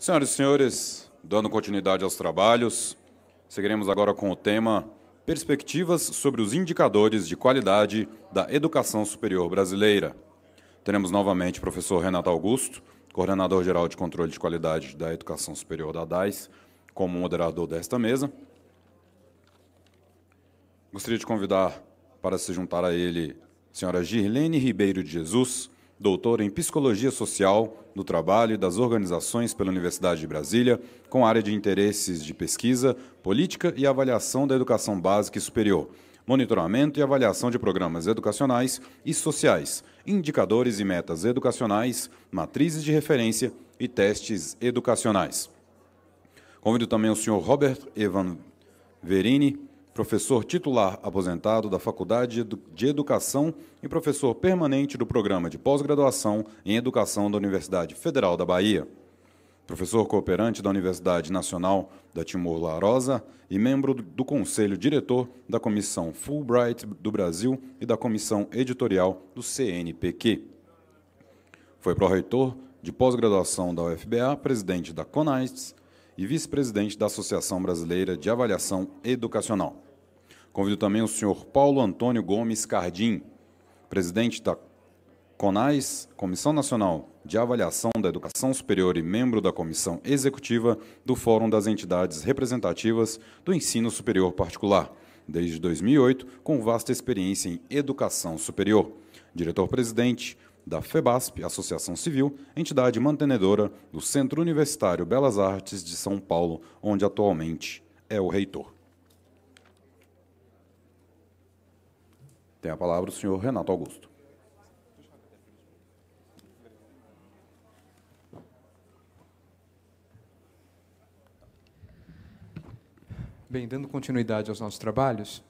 Senhoras e senhores, dando continuidade aos trabalhos, seguiremos agora com o tema Perspectivas sobre os indicadores de qualidade da educação superior brasileira. Teremos novamente o professor Renato Augusto, coordenador-geral de controle de qualidade da educação superior da DAES, como moderador desta mesa. Gostaria de convidar para se juntar a ele a senhora Girlene Ribeiro de Jesus, doutora em Psicologia Social do Trabalho e das Organizações pela Universidade de Brasília, com área de interesses de pesquisa, política e avaliação da educação básica e superior, monitoramento e avaliação de programas educacionais e sociais, indicadores e metas educacionais, matrizes de referência e testes educacionais. Convido também o senhor Robert Evan Verini, professor titular aposentado da Faculdade de Educação e professor permanente do Programa de Pós-Graduação em Educação da Universidade Federal da Bahia, professor cooperante da Universidade Nacional da Timor-Larosa e membro do Conselho Diretor da Comissão Fulbright do Brasil e da Comissão Editorial do CNPq. Foi pró-reitor de pós-graduação da UFBA, presidente da CONAIS e vice-presidente da Associação Brasileira de Avaliação Educacional. Convido também o senhor Paulo Antônio Gomes Cardim, presidente da CONAIS, Comissão Nacional de Avaliação da Educação Superior e membro da Comissão Executiva do Fórum das Entidades Representativas do Ensino Superior Particular, desde 2008, com vasta experiência em educação superior. Diretor-presidente da FEBASP, Associação Civil, entidade mantenedora do Centro Universitário Belas Artes de São Paulo, onde atualmente é o reitor. Tem a palavra o senhor Renato Augusto. Bem, dando continuidade aos nossos trabalhos,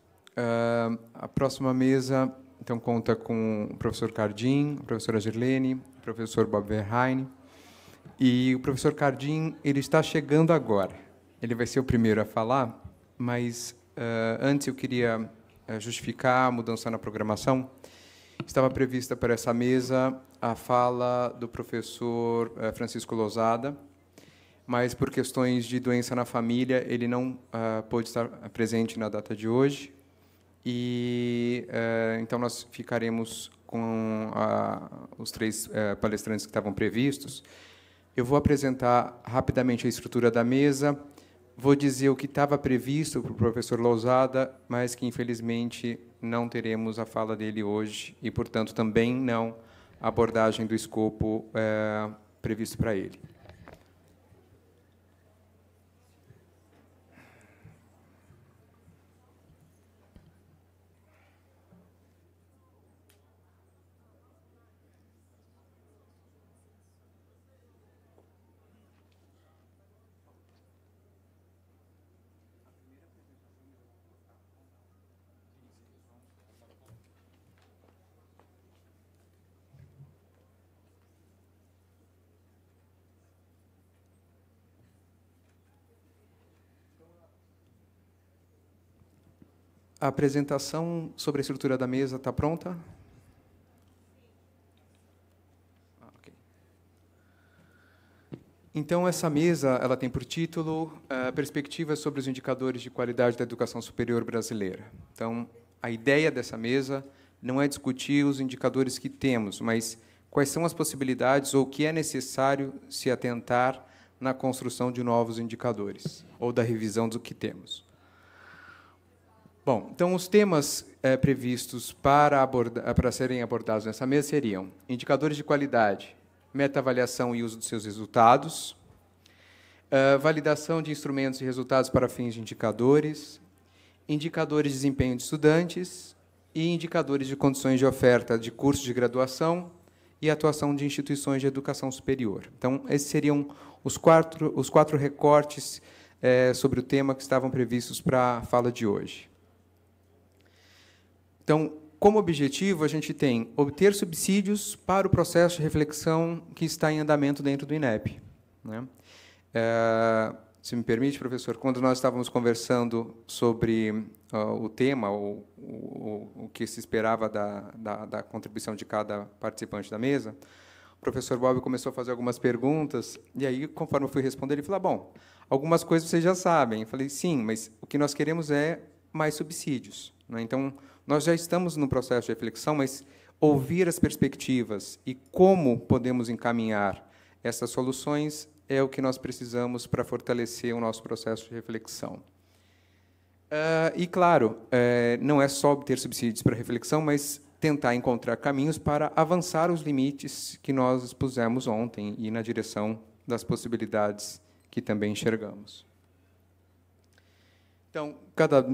a próxima mesa, então, conta com o professor Cardim, a professora Girlene, o professor Bob Verheyen, e o professor Cardim, ele está chegando agora. Ele vai ser o primeiro a falar, mas antes eu queria justificar a mudança na programação. Estava prevista para essa mesa a fala do professor Francisco Losada, mas por questões de doença na família, ele não pôde estar presente na data de hoje. E então nós ficaremos com os três palestrantes que estavam previstos. Eu vou apresentar rapidamente a estrutura da mesa, vou dizer o que estava previsto para o professor Lousada, mas que, infelizmente, não teremos a fala dele hoje e, portanto, também não a abordagem do escopo previsto para ele. A apresentação sobre a estrutura da mesa está pronta? Okay. Então, essa mesa ela tem por título Perspectivas sobre os indicadores de qualidade da educação superior brasileira. Então, a ideia dessa mesa não é discutir os indicadores que temos, mas quais são as possibilidades ou o que é necessário se atentar na construção de novos indicadores, ou da revisão do que temos. Bom, então, os temas previstos para serem abordados nessa mesa seriam indicadores de qualidade, meta-avaliação e uso dos seus resultados, validação de instrumentos e resultados para fins de indicadores, indicadores de desempenho de estudantes e indicadores de condições de oferta de cursos de graduação e atuação de instituições de educação superior. Então, esses seriam os quatro recortes sobre o tema que estavam previstos para a fala de hoje. Então, como objetivo, a gente tem obter subsídios para o processo de reflexão que está em andamento dentro do INEP, né? Se me permite, professor, quando nós estávamos conversando sobre o tema, o que se esperava da contribuição de cada participante da mesa, o professor Bob começou a fazer algumas perguntas, e aí, conforme eu fui responder, ele falou, bom, algumas coisas vocês já sabem. Eu falei, sim, mas o que nós queremos é mais subsídios, né? Então, nós já estamos no processo de reflexão, mas ouvir as perspectivas e como podemos encaminhar essas soluções é o que nós precisamos para fortalecer o nosso processo de reflexão. E, claro, não é só obter subsídios para reflexão, mas tentar encontrar caminhos para avançar os limites que nós expusemos ontem e na direção das possibilidades que também enxergamos. Então, cada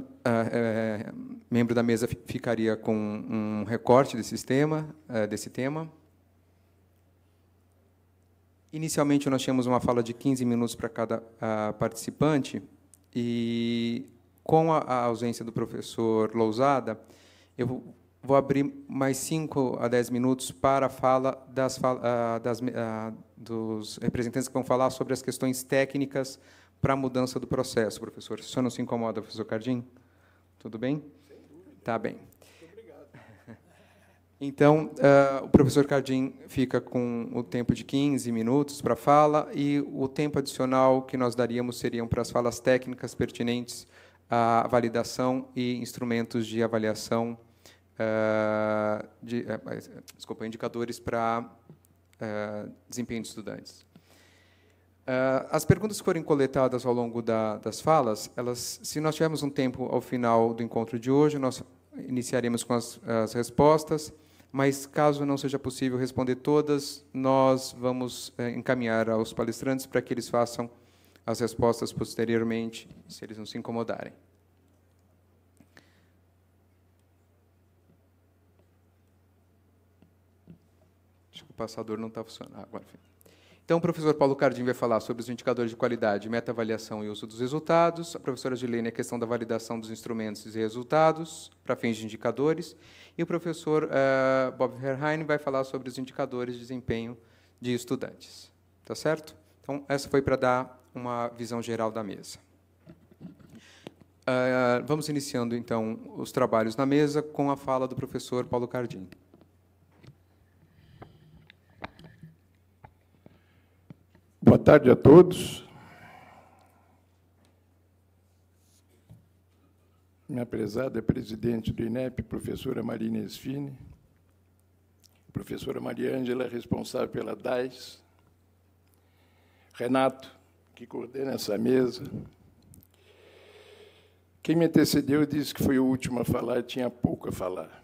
membro da mesa ficaria com um recorte desse tema. Inicialmente, nós tínhamos uma fala de 15 minutos para cada participante, e, com a ausência do professor Lousada, eu vou abrir mais 5 a 10 minutos para a fala dos representantes que vão falar sobre as questões técnicas para a mudança do processo, professor. Se o senhor não se incomoda, professor Cardim? Tudo bem? Sem dúvida. Tá bem. Muito obrigado. Então, o professor Cardim fica com o tempo de 15 minutos para a fala, e o tempo adicional que nós daríamos seriam para as falas técnicas pertinentes à validação e instrumentos de avaliação, indicadores para desempenho de estudantes. As perguntas que forem coletadas ao longo das falas, se nós tivermos um tempo ao final do encontro de hoje, nós iniciaremos com as respostas, mas, caso não seja possível responder todas, nós vamos encaminhar aos palestrantes para que eles façam as respostas posteriormente, se eles não se incomodarem. Acho que o passador não está funcionando. Agora, então, o professor Paulo Cardim vai falar sobre os indicadores de qualidade, meta-avaliação e uso dos resultados. A professora Gilene, a questão da validação dos instrumentos e resultados para fins de indicadores. E o professor Bob Verheyen vai falar sobre os indicadores de desempenho de estudantes. Tá certo? Então, essa foi para dar uma visão geral da mesa. Vamos iniciando, então, os trabalhos na mesa com a fala do professor Paulo Cardim. Boa tarde a todos. Minha prezada presidente do INEP, professora Marina Esfini, professora Maria Ângela, responsável pela DAIS, Renato, que coordena essa mesa. Quem me antecedeu disse que foi o último a falar e tinha pouco a falar.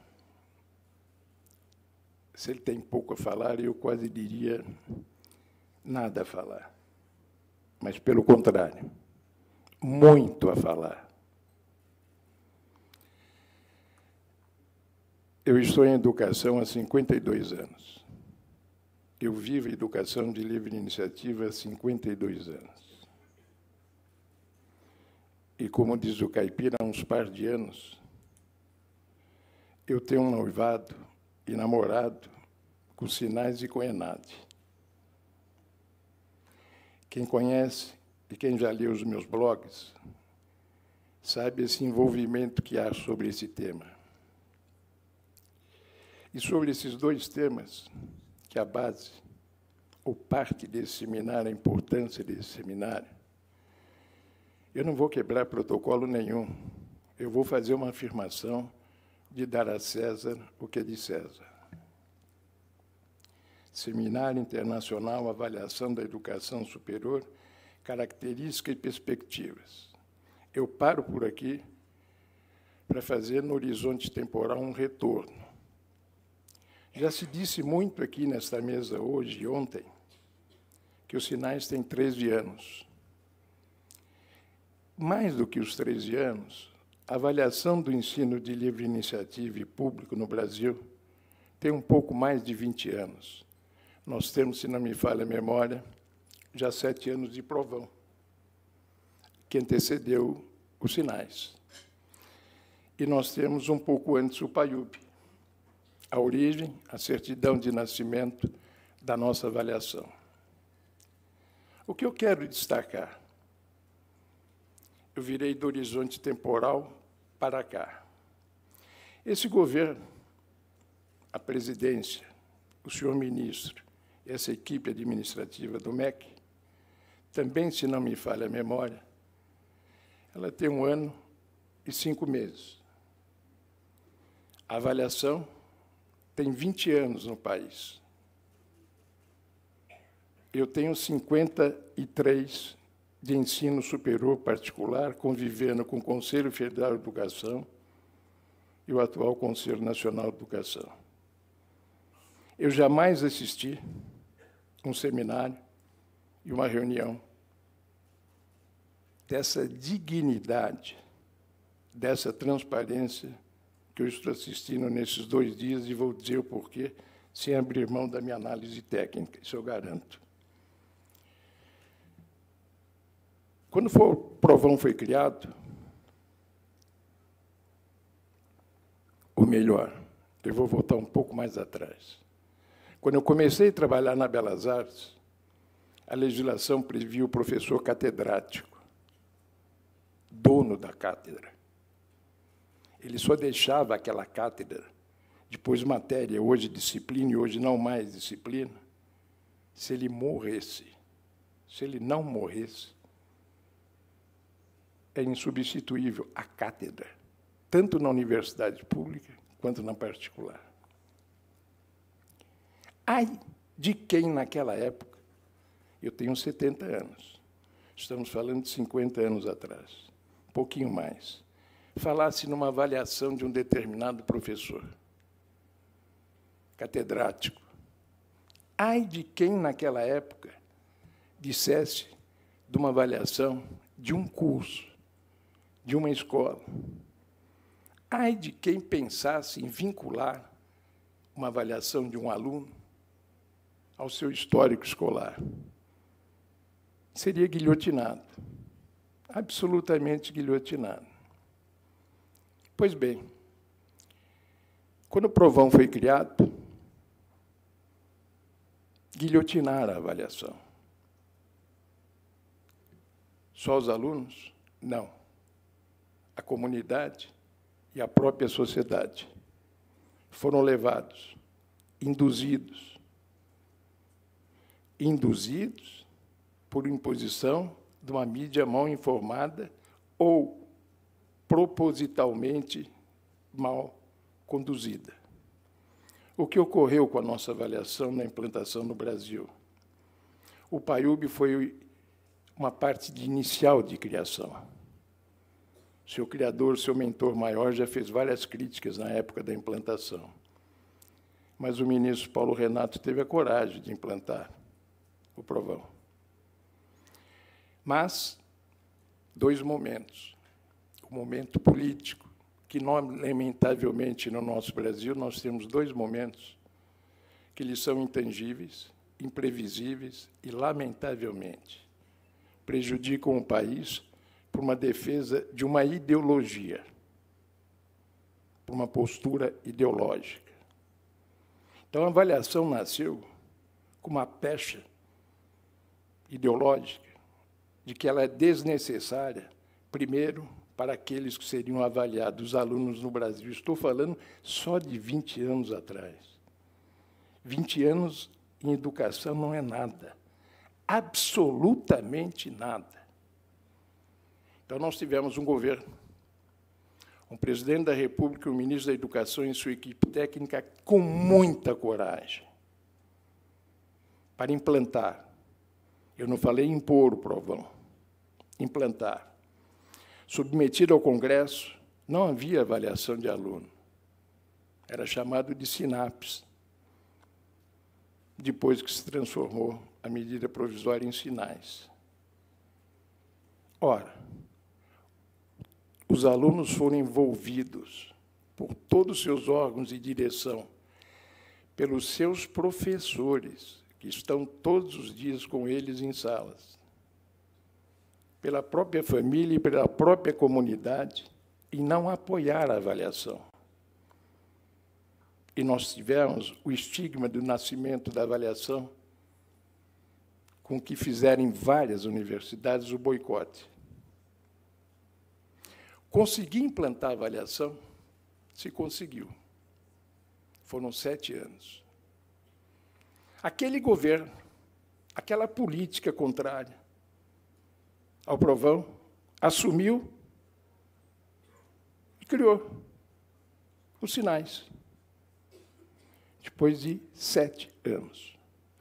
Se ele tem pouco a falar, eu quase diria nada a falar. Mas, pelo contrário, muito a falar. Eu estou em educação há 52 anos. Eu vivo a educação de livre iniciativa há 52 anos. E, como diz o caipira, há uns par de anos, eu tenho um noivado e namorado com Sinais e com Enade. Quem conhece e quem já leu os meus blogs sabe esse envolvimento que há sobre esse tema. E sobre esses dois temas, que é a base, ou parte desse seminário, a importância desse seminário, eu não vou quebrar protocolo nenhum. Eu vou fazer uma afirmação de dar a César o que é de César. Seminário Internacional Avaliação da Educação Superior, Características e Perspectivas. Eu paro por aqui para fazer no horizonte temporal um retorno. Já se disse muito aqui nesta mesa hoje e ontem que os Sinais têm 13 anos. Mais do que os 13 anos, a avaliação do ensino de livre iniciativa e público no Brasil tem um pouco mais de 20 anos. Nós temos, se não me falha a memória, já 7 anos de provão, que antecedeu os Sinais. E nós temos um pouco antes o PAIUB, a origem, a certidão de nascimento da nossa avaliação. O que eu quero destacar? Eu virei do horizonte temporal para cá. Esse governo, a presidência, o senhor ministro essa equipe administrativa do MEC, também, se não me falha a memória, ela tem 1 ano e 5 meses. A avaliação tem 20 anos no país. Eu tenho 53 de ensino superior particular, convivendo com o Conselho Federal de Educação e o atual Conselho Nacional de Educação. Eu jamais assisti um seminário e uma reunião dessa dignidade, dessa transparência que eu estou assistindo nesses 2 dias, e vou dizer o porquê, sem abrir mão da minha análise técnica, isso eu garanto. Quando o Provão foi criado, ou melhor, eu vou voltar um pouco mais atrás. Quando eu comecei a trabalhar na Belas Artes, a legislação previa o professor catedrático, dono da cátedra. Ele só deixava aquela cátedra, depois matéria, hoje disciplina e hoje não mais disciplina, se ele morresse. Se ele não morresse, é insubstituível a cátedra, tanto na universidade pública quanto na particular. Ai de quem, naquela época, eu tenho 70 anos, estamos falando de 50 anos atrás, um pouquinho mais, falasse numa avaliação de um determinado professor catedrático. Ai de quem, naquela época, dissesse de uma avaliação de um curso, de uma escola. Ai de quem pensasse em vincular uma avaliação de um aluno ao seu histórico escolar. Seria guilhotinado, absolutamente guilhotinado. Pois bem, quando o Provão foi criado, guilhotinaram a avaliação. Só os alunos? Não. A comunidade e a própria sociedade foram levados, induzidos por imposição de uma mídia mal informada ou propositalmente mal conduzida. O que ocorreu com a nossa avaliação na implantação no Brasil? O PAIUB foi uma parte inicial de criação. Seu criador, seu mentor maior, já fez várias críticas na época da implantação. Mas o ministro Paulo Renato teve a coragem de implantar o Provão. Mas 2 momentos. O momento político, que, lamentavelmente, no nosso Brasil, nós temos 2 momentos que lhes são intangíveis, imprevisíveis e, lamentavelmente, prejudicam o país por uma defesa de uma ideologia, por uma postura ideológica. Então, a avaliação nasceu com uma pecha ideológica de que ela é desnecessária, primeiro, para aqueles que seriam avaliados, os alunos no Brasil. Estou falando só de 20 anos atrás. 20 anos em educação não é nada, absolutamente nada. Então, nós tivemos um governo, um presidente da República, um ministro da Educação e sua equipe técnica com muita coragem para implantar. Eu não falei impor o Provão, implantar. Submetido ao Congresso, não havia avaliação de aluno. Era chamado de SINAPS, depois que se transformou a medida provisória em SINAIS. Ora, os alunos foram envolvidos por todos os seus órgãos de direção, pelos seus professores, que estão todos os dias com eles em salas, pela própria família e pela própria comunidade, e não apoiar a avaliação. E nós tivemos o estigma do nascimento da avaliação, com que fizeram em várias universidades o boicote. Conseguir implantar a avaliação, se conseguiu. Foram 7 anos. Aquele governo, aquela política contrária ao Provão, assumiu e criou os sinais, depois de 7 anos.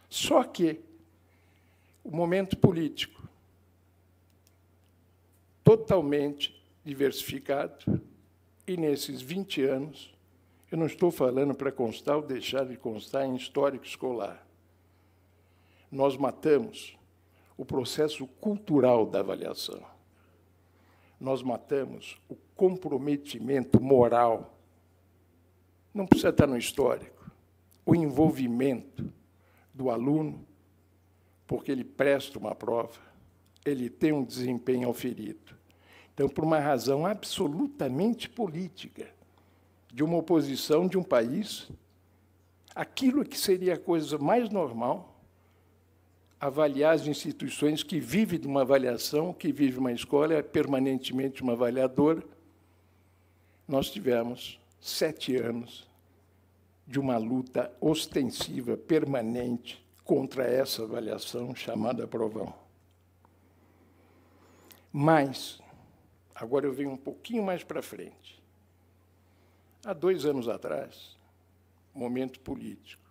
Só que o momento político totalmente diversificado, e nesses 20 anos, eu não estou falando para constar ou deixar de constar em histórico escolar, nós matamos o processo cultural da avaliação. Nós matamos o comprometimento moral. Não precisa estar no histórico. O envolvimento do aluno, porque ele presta uma prova, ele tem um desempenho auferido. Então, por uma razão absolutamente política, de uma oposição de um país, aquilo que seria a coisa mais normal, avaliar as instituições que vivem de uma avaliação, que vive uma escola, é permanentemente uma avaliadora. Nós tivemos 7 anos de uma luta ostensiva, permanente, contra essa avaliação chamada Provão. Mas, agora eu venho um pouquinho mais para frente. Há 2 anos atrás, momento político.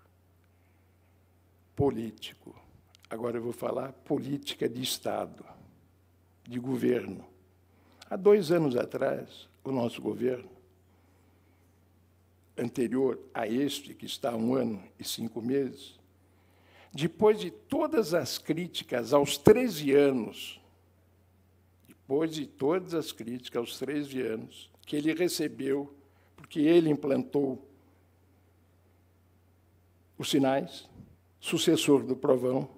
Agora eu vou falar política de Estado, de governo. Há 2 anos atrás, o nosso governo, anterior a este, que está há 1 ano e 5 meses, depois de todas as críticas aos 13 anos, que ele recebeu, porque ele implantou os sinais, sucessor do Provão,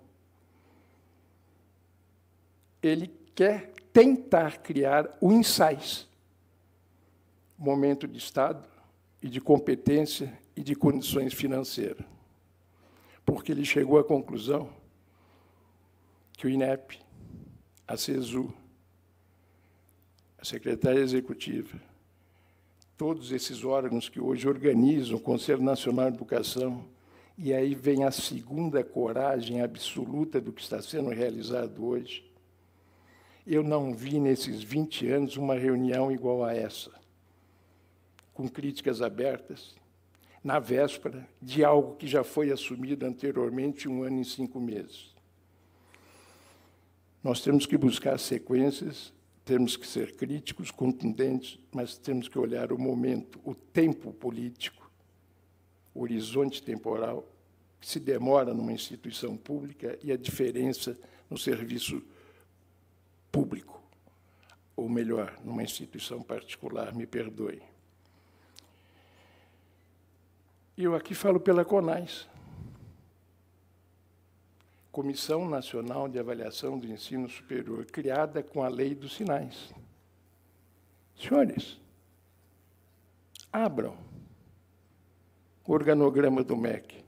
ele quer tentar criar o INSAIS, momento de Estado e de competência e de condições financeiras, porque ele chegou à conclusão que o INEP, a CESU, a Secretaria Executiva, todos esses órgãos que hoje organizam o Conselho Nacional de Educação, e aí vem a segunda coragem absoluta do que está sendo realizado hoje. Eu não vi, nesses 20 anos, uma reunião igual a essa, com críticas abertas, na véspera de algo que já foi assumido anteriormente 1 ano e 5 meses. Nós temos que buscar sequências, temos que ser críticos, contundentes, mas temos que olhar o momento, o tempo político, o horizonte temporal, que se demora numa instituição pública e a diferença no serviço público, ou melhor, numa instituição particular, me perdoe. Eu aqui falo pela CONAS, Comissão Nacional de Avaliação do Ensino Superior, criada com a Lei dos Sinais. Senhores, abram o organograma do MEC.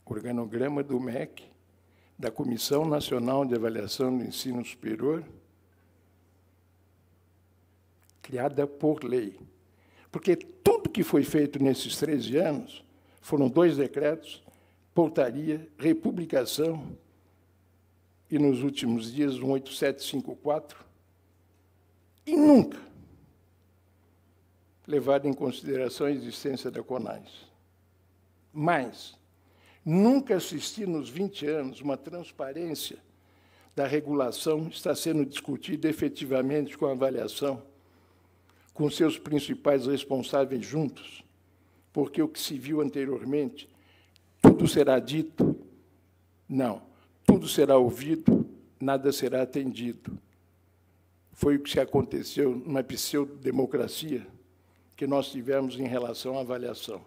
Organograma do MEC, da Comissão Nacional de Avaliação do Ensino Superior, criada por lei. Porque tudo que foi feito nesses 13 anos foram 2 decretos, portaria, republicação e, nos últimos dias, um 8754, e nunca levado em consideração a existência da CONAS. Mas nunca assisti, nos 20 anos, uma transparência da regulação está sendo discutida efetivamente com a avaliação, com seus principais responsáveis juntos, porque o que se viu anteriormente, tudo será dito, não, tudo será ouvido, nada será atendido. Foi o que se aconteceu numa pseudo-democracia que nós tivemos em relação à avaliação.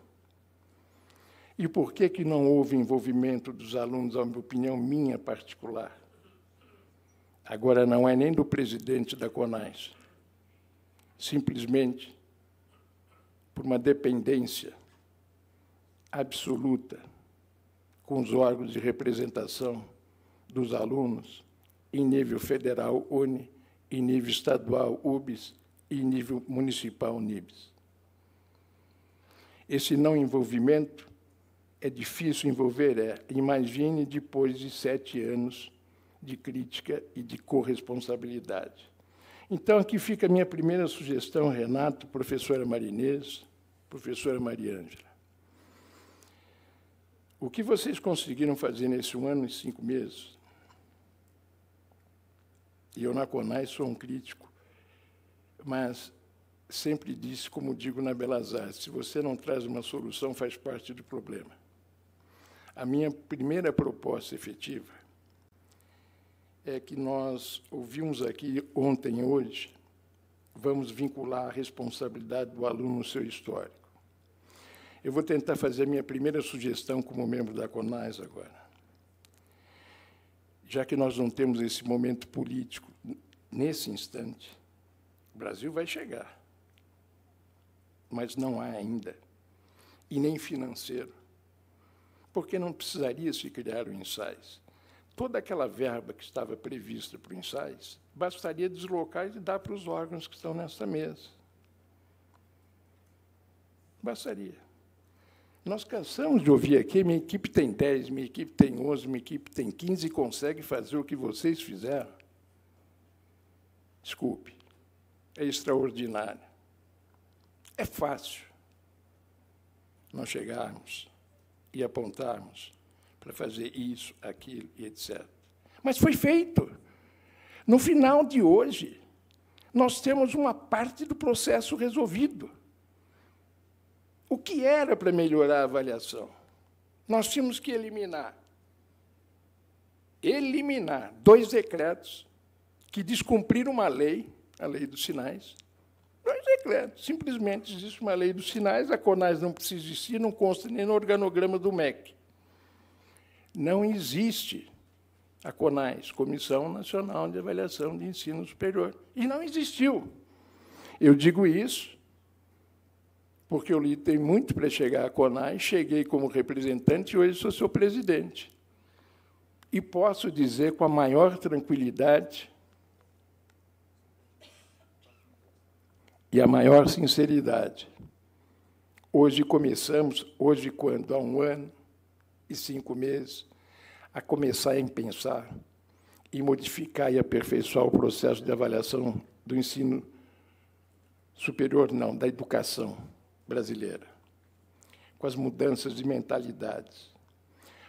E por que não houve envolvimento dos alunos, a opinião minha particular? Agora, não é nem do presidente da CONAS, simplesmente por uma dependência absoluta com os órgãos de representação dos alunos em nível federal, UNE, em nível estadual, UBS, e em nível municipal, NIBS. Esse não envolvimento é difícil envolver, imagine depois de 7 anos de crítica e de corresponsabilidade. Então, aqui fica a minha primeira sugestão, Renato, professora Marinês, professora Mariângela. O que vocês conseguiram fazer nesse 1 ano e 5 meses? E eu, na CONAS, sou um crítico, mas sempre disse, como digo na Belas Artes, se você não traz uma solução, faz parte do problema. A minha primeira proposta efetiva é que nós ouvimos aqui ontem e hoje, vamos vincular a responsabilidade do aluno no seu histórico. Eu vou tentar fazer a minha primeira sugestão como membro da CONAS agora. Já que nós não temos esse momento político nesse instante, o Brasil vai chegar, mas não há ainda, e nem financeiro, porque não precisaria se criar o INSAIS. Toda aquela verba que estava prevista para o INSAIS, bastaria deslocar e dar para os órgãos que estão nessa mesa. Bastaria. Nós cansamos de ouvir aqui, minha equipe tem 10, minha equipe tem 11, minha equipe tem 15 e consegue fazer o que vocês fizeram. Desculpe, é extraordinário. É fácil nós chegarmos e apontarmos para fazer isso, aquilo e etc. Mas foi feito. No final de hoje, nós temos uma parte do processo resolvido. O que era para melhorar a avaliação? Nós tínhamos que eliminar 2 decretos que descumpriram uma lei, a lei dos sinais. 2 decretos. Simplesmente existe uma lei dos sinais, a CONAS não precisa existir, não consta nem no organograma do MEC. Não existe a CONAS, Comissão Nacional de Avaliação de Ensino Superior. E não existiu. Eu digo isso porque eu lutei muito para chegar à CONAS, cheguei como representante e hoje sou seu presidente. E posso dizer com a maior tranquilidade e a maior sinceridade. Hoje começamos, hoje quando? Há 1 ano e 5 meses, a começar a pensar e modificar e aperfeiçoar o processo de avaliação do ensino superior, não, da educação brasileira, com as mudanças de mentalidades.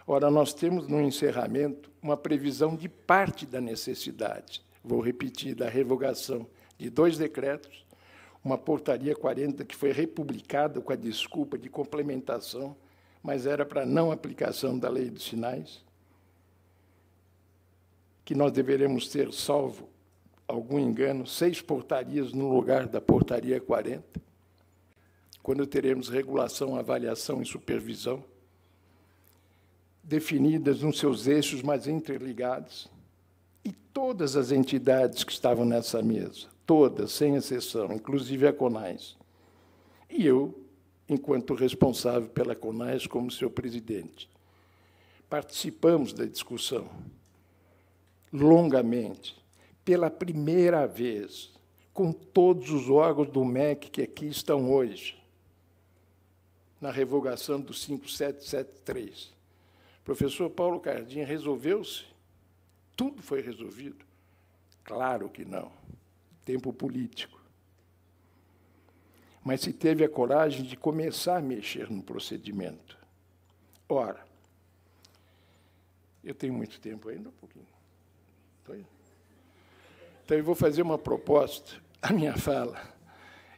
Ora, nós temos, no encerramento, uma previsão de parte da necessidade, vou repetir, da revogação de 2 decretos, uma portaria 40 que foi republicada com a desculpa de complementação, mas era para não aplicação da lei dos sinais, que nós deveremos ter, salvo algum engano, 6 portarias no lugar da portaria 40, quando teremos regulação, avaliação e supervisão, definidas nos seus eixos, mas interligados, e todas as entidades que estavam nessa mesa, todas, sem exceção, inclusive a CONAS, e eu, enquanto responsável pela CONAS, como seu presidente, participamos da discussão, longamente, pela primeira vez, com todos os órgãos do MEC que aqui estão hoje, na revogação do 5773. Professor Paulo Cardim, resolveu-se? Tudo foi resolvido? Claro que não. Tempo político. Mas se teve a coragem de começar a mexer no procedimento. Ora, eu tenho muito tempo ainda, um pouquinho. Então, eu vou fazer uma proposta. A minha fala,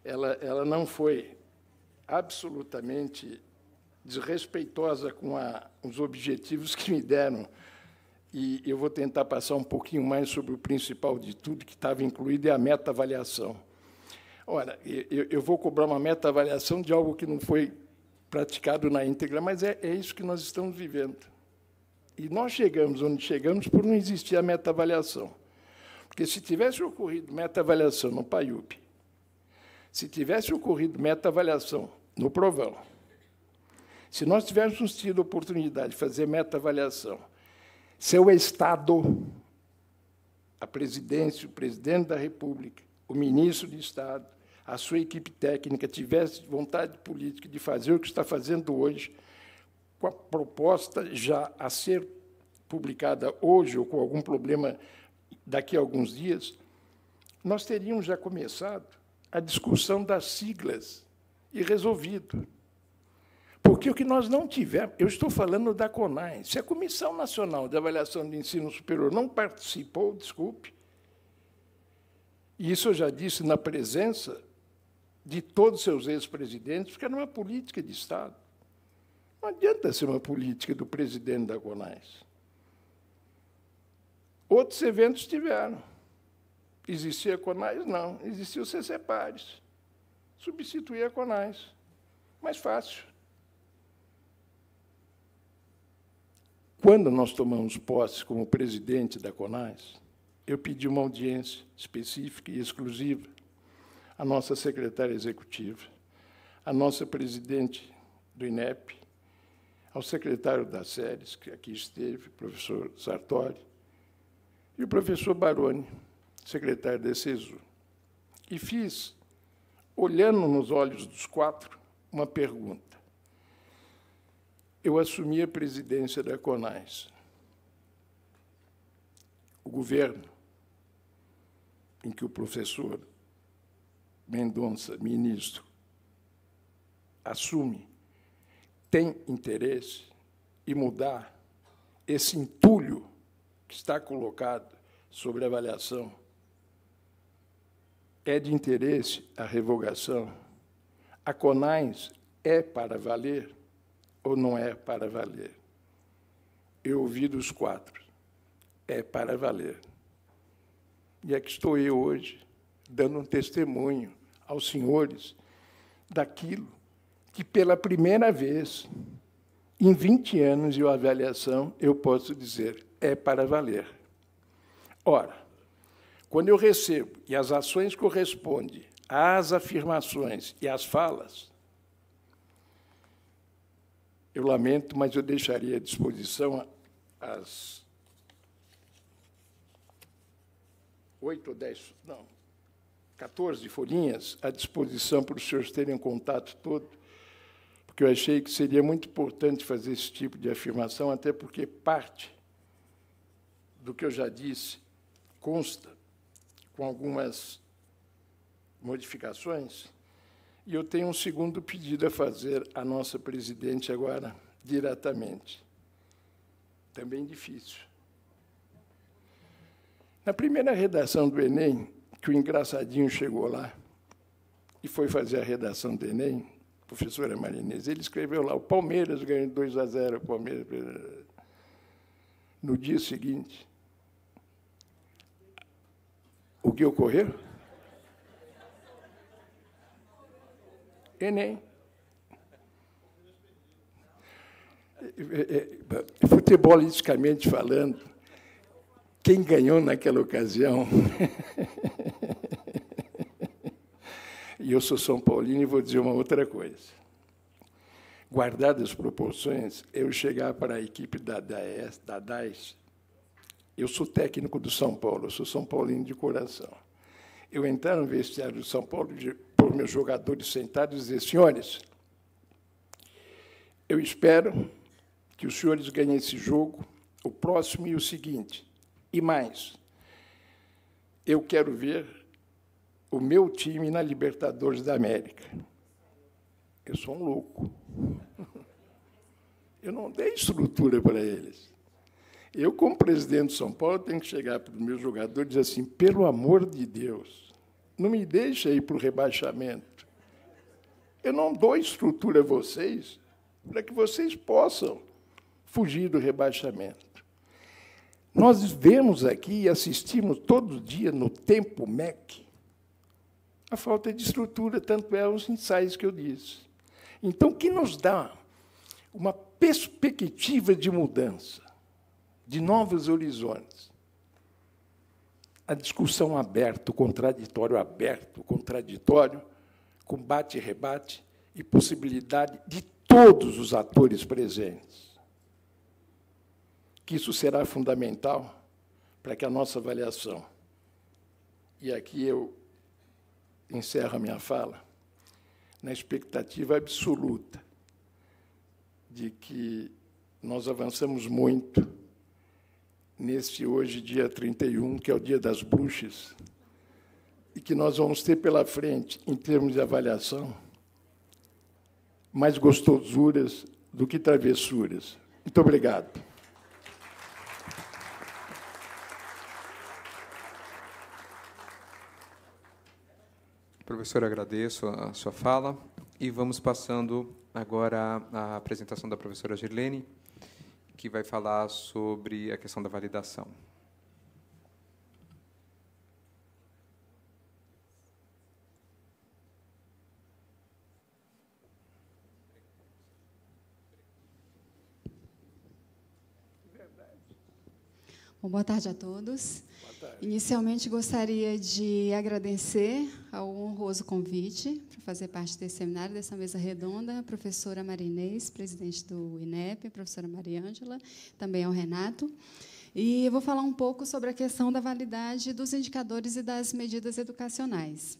ela não foi absolutamente desrespeitosa com os objetivos que me deram, e eu vou tentar passar um pouquinho mais sobre o principal de tudo, que estava incluído, é a meta-avaliação. Ora, eu vou cobrar uma meta-avaliação de algo que não foi praticado na íntegra, mas é isso que nós estamos vivendo. E nós chegamos onde chegamos por não existir a meta-avaliação. Porque, se tivesse ocorrido meta-avaliação no PAIUP, se tivesse ocorrido meta-avaliação no Provão, se nós tivéssemos tido a oportunidade de fazer meta-avaliação, se o Estado, a presidência, o presidente da República, o ministro de Estado, a sua equipe técnica tivesse vontade política de fazer o que está fazendo hoje, com a proposta já a ser publicada hoje, ou com algum problema daqui a alguns dias, nós teríamos já começado a discussão das siglas e resolvido. Porque o que nós não tivemos, eu estou falando da CONAI, se a Comissão Nacional de Avaliação de Ensino Superior não participou, desculpe, e isso eu já disse na presença de todos os seus ex-presidentes, porque era uma política de Estado. Não adianta ser uma política do presidente da CONAI. Outros eventos tiveram. Existia a CONAI? Não. Existia o CCPARES. Substituía a CONAI. Mais fácil. Quando nós tomamos posse como presidente da CONAI, eu pedi uma audiência específica e exclusiva à nossa secretária executiva, à nossa presidente do INEP, ao secretário das séries, que aqui esteve, o professor Sartori, e o professor Baroni, secretário da CESU. E fiz, olhando nos olhos dos quatro, uma pergunta. Eu assumi a presidência da CONAI. O governo, em que o professor Mendonça, ministro, assume, tem interesse em mudar esse entulho que está colocado sobre a avaliação? É de interesse a revogação? A CONAI é para valer ou não é para valer? Eu ouvi dos quatro. É para valer. E aqui estou eu hoje, dando um testemunho aos senhores daquilo que, pela primeira vez, em 20 anos de avaliação, eu posso dizer, é para valer. Ora, quando eu recebo, e as ações correspondem às afirmações e às falas, eu lamento, mas eu deixaria à disposição as 8 ou 10, não, 14 folhinhas à disposição para os senhores terem um contato todo, porque eu achei que seria muito importante fazer esse tipo de afirmação, até porque parte do que eu já disse consta com algumas modificações, e eu tenho um segundo pedido a fazer à nossa presidente agora, diretamente. Também difícil. Na primeira redação do Enem, que o engraçadinho chegou lá e foi fazer a redação do Enem, a professora Marinês, ele escreveu lá, o Palmeiras ganhou 2-0, o Palmeiras... No dia seguinte, o que ocorreu? Enem. Futebolisticamente falando, quem ganhou naquela ocasião... E eu sou São Paulino e vou dizer uma outra coisa. Guardadas as proporções, eu chegar para a equipe da DAES, eu sou técnico do São Paulo, eu sou São Paulino de coração. Eu entrar no vestiário do São Paulo, por meus jogadores sentados, e dizer, senhores, eu espero que os senhores ganhem esse jogo, o próximo e o seguinte. E mais, eu quero ver o meu time na Libertadores da América. Eu sou um louco. Eu não dei estrutura para eles. Eu, como presidente de São Paulo, tenho que chegar para os meus jogadores e dizer assim, pelo amor de Deus, não me deixe ir para o rebaixamento. Eu não dou estrutura a vocês para que vocês possam fugir do rebaixamento. Nós vemos aqui e assistimos todo dia no Tempo MEC a falta de estrutura, tanto é os ensaios que eu disse. Então, o que nos dá uma perspectiva de mudança, de novos horizontes? A discussão aberta, o contraditório, combate e rebate, e possibilidade de todos os atores presentes. Que isso será fundamental para que a nossa avaliação, e aqui eu encerro a minha fala, na expectativa absoluta de que nós avançamos muito nesse hoje, dia 31, que é o Dia das Bruxas, e que nós vamos ter pela frente, em termos de avaliação, mais gostosuras do que travessuras. Muito obrigado. Professor, agradeço a sua fala e vamos passando agora à apresentação da professora Girlene, que vai falar sobre a questão da validação. Bom, boa tarde a todos. Inicialmente, gostaria de agradecer ao honroso convite para fazer parte desse seminário, dessa mesa redonda, a professora Marinês, presidente do INEP, a professora Mariângela, também ao Renato. E eu vou falar um pouco sobre a questão da validade dos indicadores e das medidas educacionais.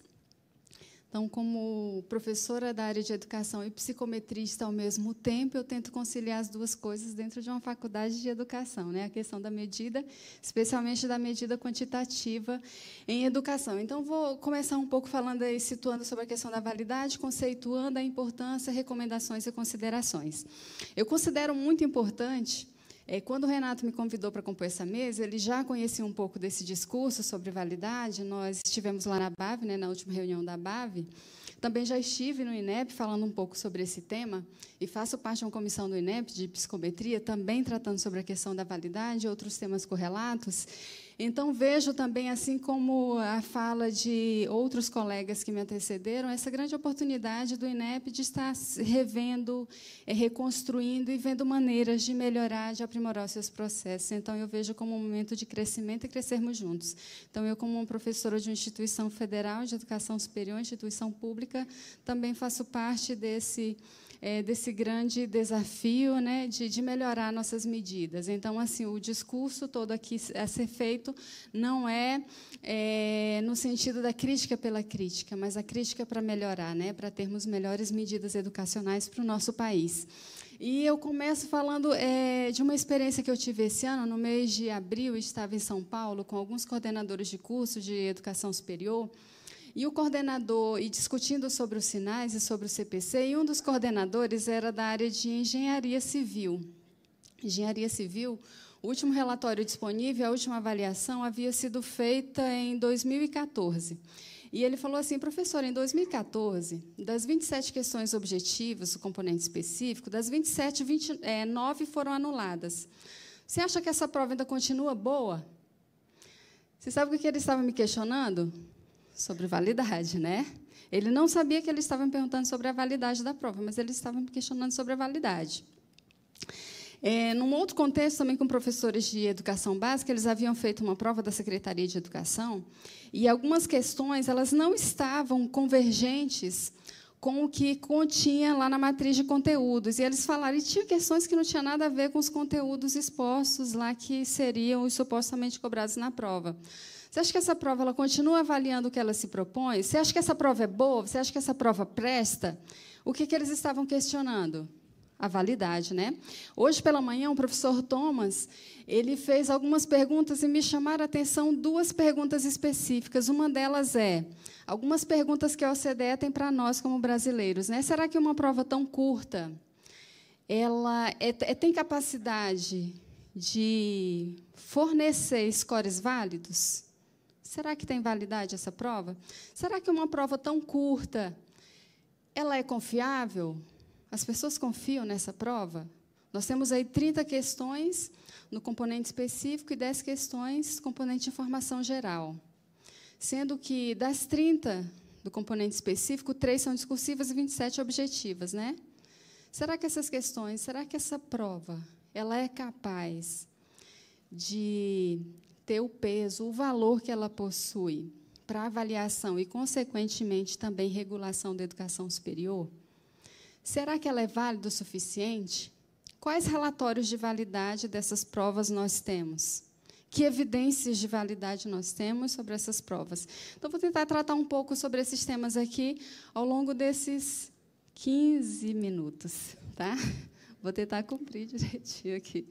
Então, como professora da área de educação e psicometrista ao mesmo tempo, eu tento conciliar as duas coisas dentro de uma faculdade de educação, né? A questão da medida, especialmente da medida quantitativa em educação. Então, vou começar um pouco falando aí, situando sobre a questão da validade, conceituando a importância, recomendações e considerações. Eu considero muito importante. Quando o Renato me convidou para compor essa mesa, ele já conhecia um pouco desse discurso sobre validade. Nós estivemos lá na BAV, né, na última reunião da BAV. Também já estive no INEP falando um pouco sobre esse tema e faço parte de uma comissão do INEP de psicometria, também tratando sobre a questão da validade e outros temas correlatos. Então, vejo também, assim como a fala de outros colegas que me antecederam, essa grande oportunidade do INEP de estar revendo, reconstruindo e vendo maneiras de melhorar, de aprimorar os seus processos. Então, eu vejo como um momento de crescimento e crescermos juntos. Então, eu, como professora de uma instituição federal de educação superior, instituição pública, também faço parte desse grande desafio, né, de melhorar nossas medidas. Então, assim, o discurso todo aqui a ser feito não é no sentido da crítica pela crítica, mas a crítica para melhorar, né, para termos melhores medidas educacionais para o nosso país. E eu começo falando de uma experiência que eu tive esse ano. No mês de abril, eu estava em São Paulo com alguns coordenadores de curso de educação superior, e o coordenador, e discutindo sobre os sinais e sobre o CPC, e um dos coordenadores era da área de engenharia civil. Engenharia civil, o último relatório disponível, a última avaliação, havia sido feita em 2014. E ele falou assim: professor, em 2014, das 27 questões objetivas, do componente específico, das 27, 9 foram anuladas. Você acha que essa prova ainda continua boa? Você sabe o que ele estava me questionando? Sobre validade, né? Ele não sabia que ele estava me perguntando sobre a validade da prova, mas ele estava me questionando sobre a validade. Num outro contexto, também com professores de educação básica, eles haviam feito uma prova da Secretaria de Educação, e algumas questões elas não estavam convergentes com o que continha lá na matriz de conteúdos. E eles falaram, e tinha questões que não tinham nada a ver com os conteúdos expostos lá, que seriam os supostamente cobrados na prova. Você acha que essa prova ela continua avaliando o que ela se propõe? Você acha que essa prova é boa? Você acha que essa prova presta? O que eles estavam questionando? A validade, né? Hoje, pela manhã, o professor Thomas ele fez algumas perguntas e me chamaram a atenção duas perguntas específicas. Uma delas algumas perguntas que a OCDE tem para nós, como brasileiros, né? Será que uma prova tão curta ela tem capacidade de fornecer scores válidos? Será que tem validade essa prova? Será que uma prova tão curta ela é confiável? As pessoas confiam nessa prova? Nós temos aí 30 questões no componente específico e 10 questões no componente de informação geral. Sendo que, das 30 do componente específico, 3 são discursivas e 27 objetivas, né? Será que essas questões, será que essa prova ela é capaz de ter o peso, o valor que ela possui para avaliação e, consequentemente, também regulação da educação superior? Será que ela é válida o suficiente? Quais relatórios de validade dessas provas nós temos? Que evidências de validade nós temos sobre essas provas? Então, vou tentar tratar um pouco sobre esses temas aqui ao longo desses 15 minutos. Tá? Vou tentar cumprir direitinho aqui.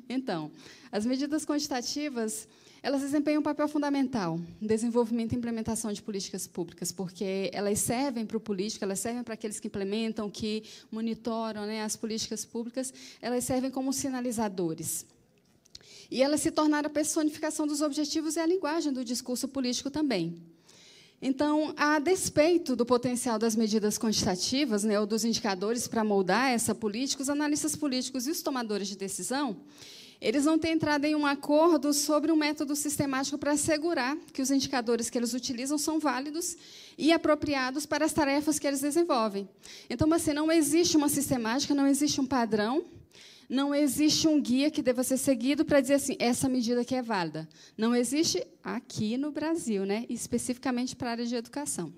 Então, as medidas quantitativas, elas desempenham um papel fundamental no desenvolvimento e implementação de políticas públicas, porque elas servem para o político, elas servem para aqueles que implementam, que monitoram, né, as políticas públicas, elas servem como sinalizadores. E elas se tornaram a personificação dos objetivos e a linguagem do discurso político também. Então, a despeito do potencial das medidas quantitativas, né, ou dos indicadores para moldar essa política, os analistas políticos e os tomadores de decisão, eles não têm entrado em um acordo sobre um método sistemático para assegurar que os indicadores que eles utilizam são válidos e apropriados para as tarefas que eles desenvolvem. Então, assim, não existe uma sistemática, não existe um padrão, não existe um guia que deva ser seguido para dizer assim, essa medida aqui é válida. Não existe aqui no Brasil, né, especificamente para a área de educação.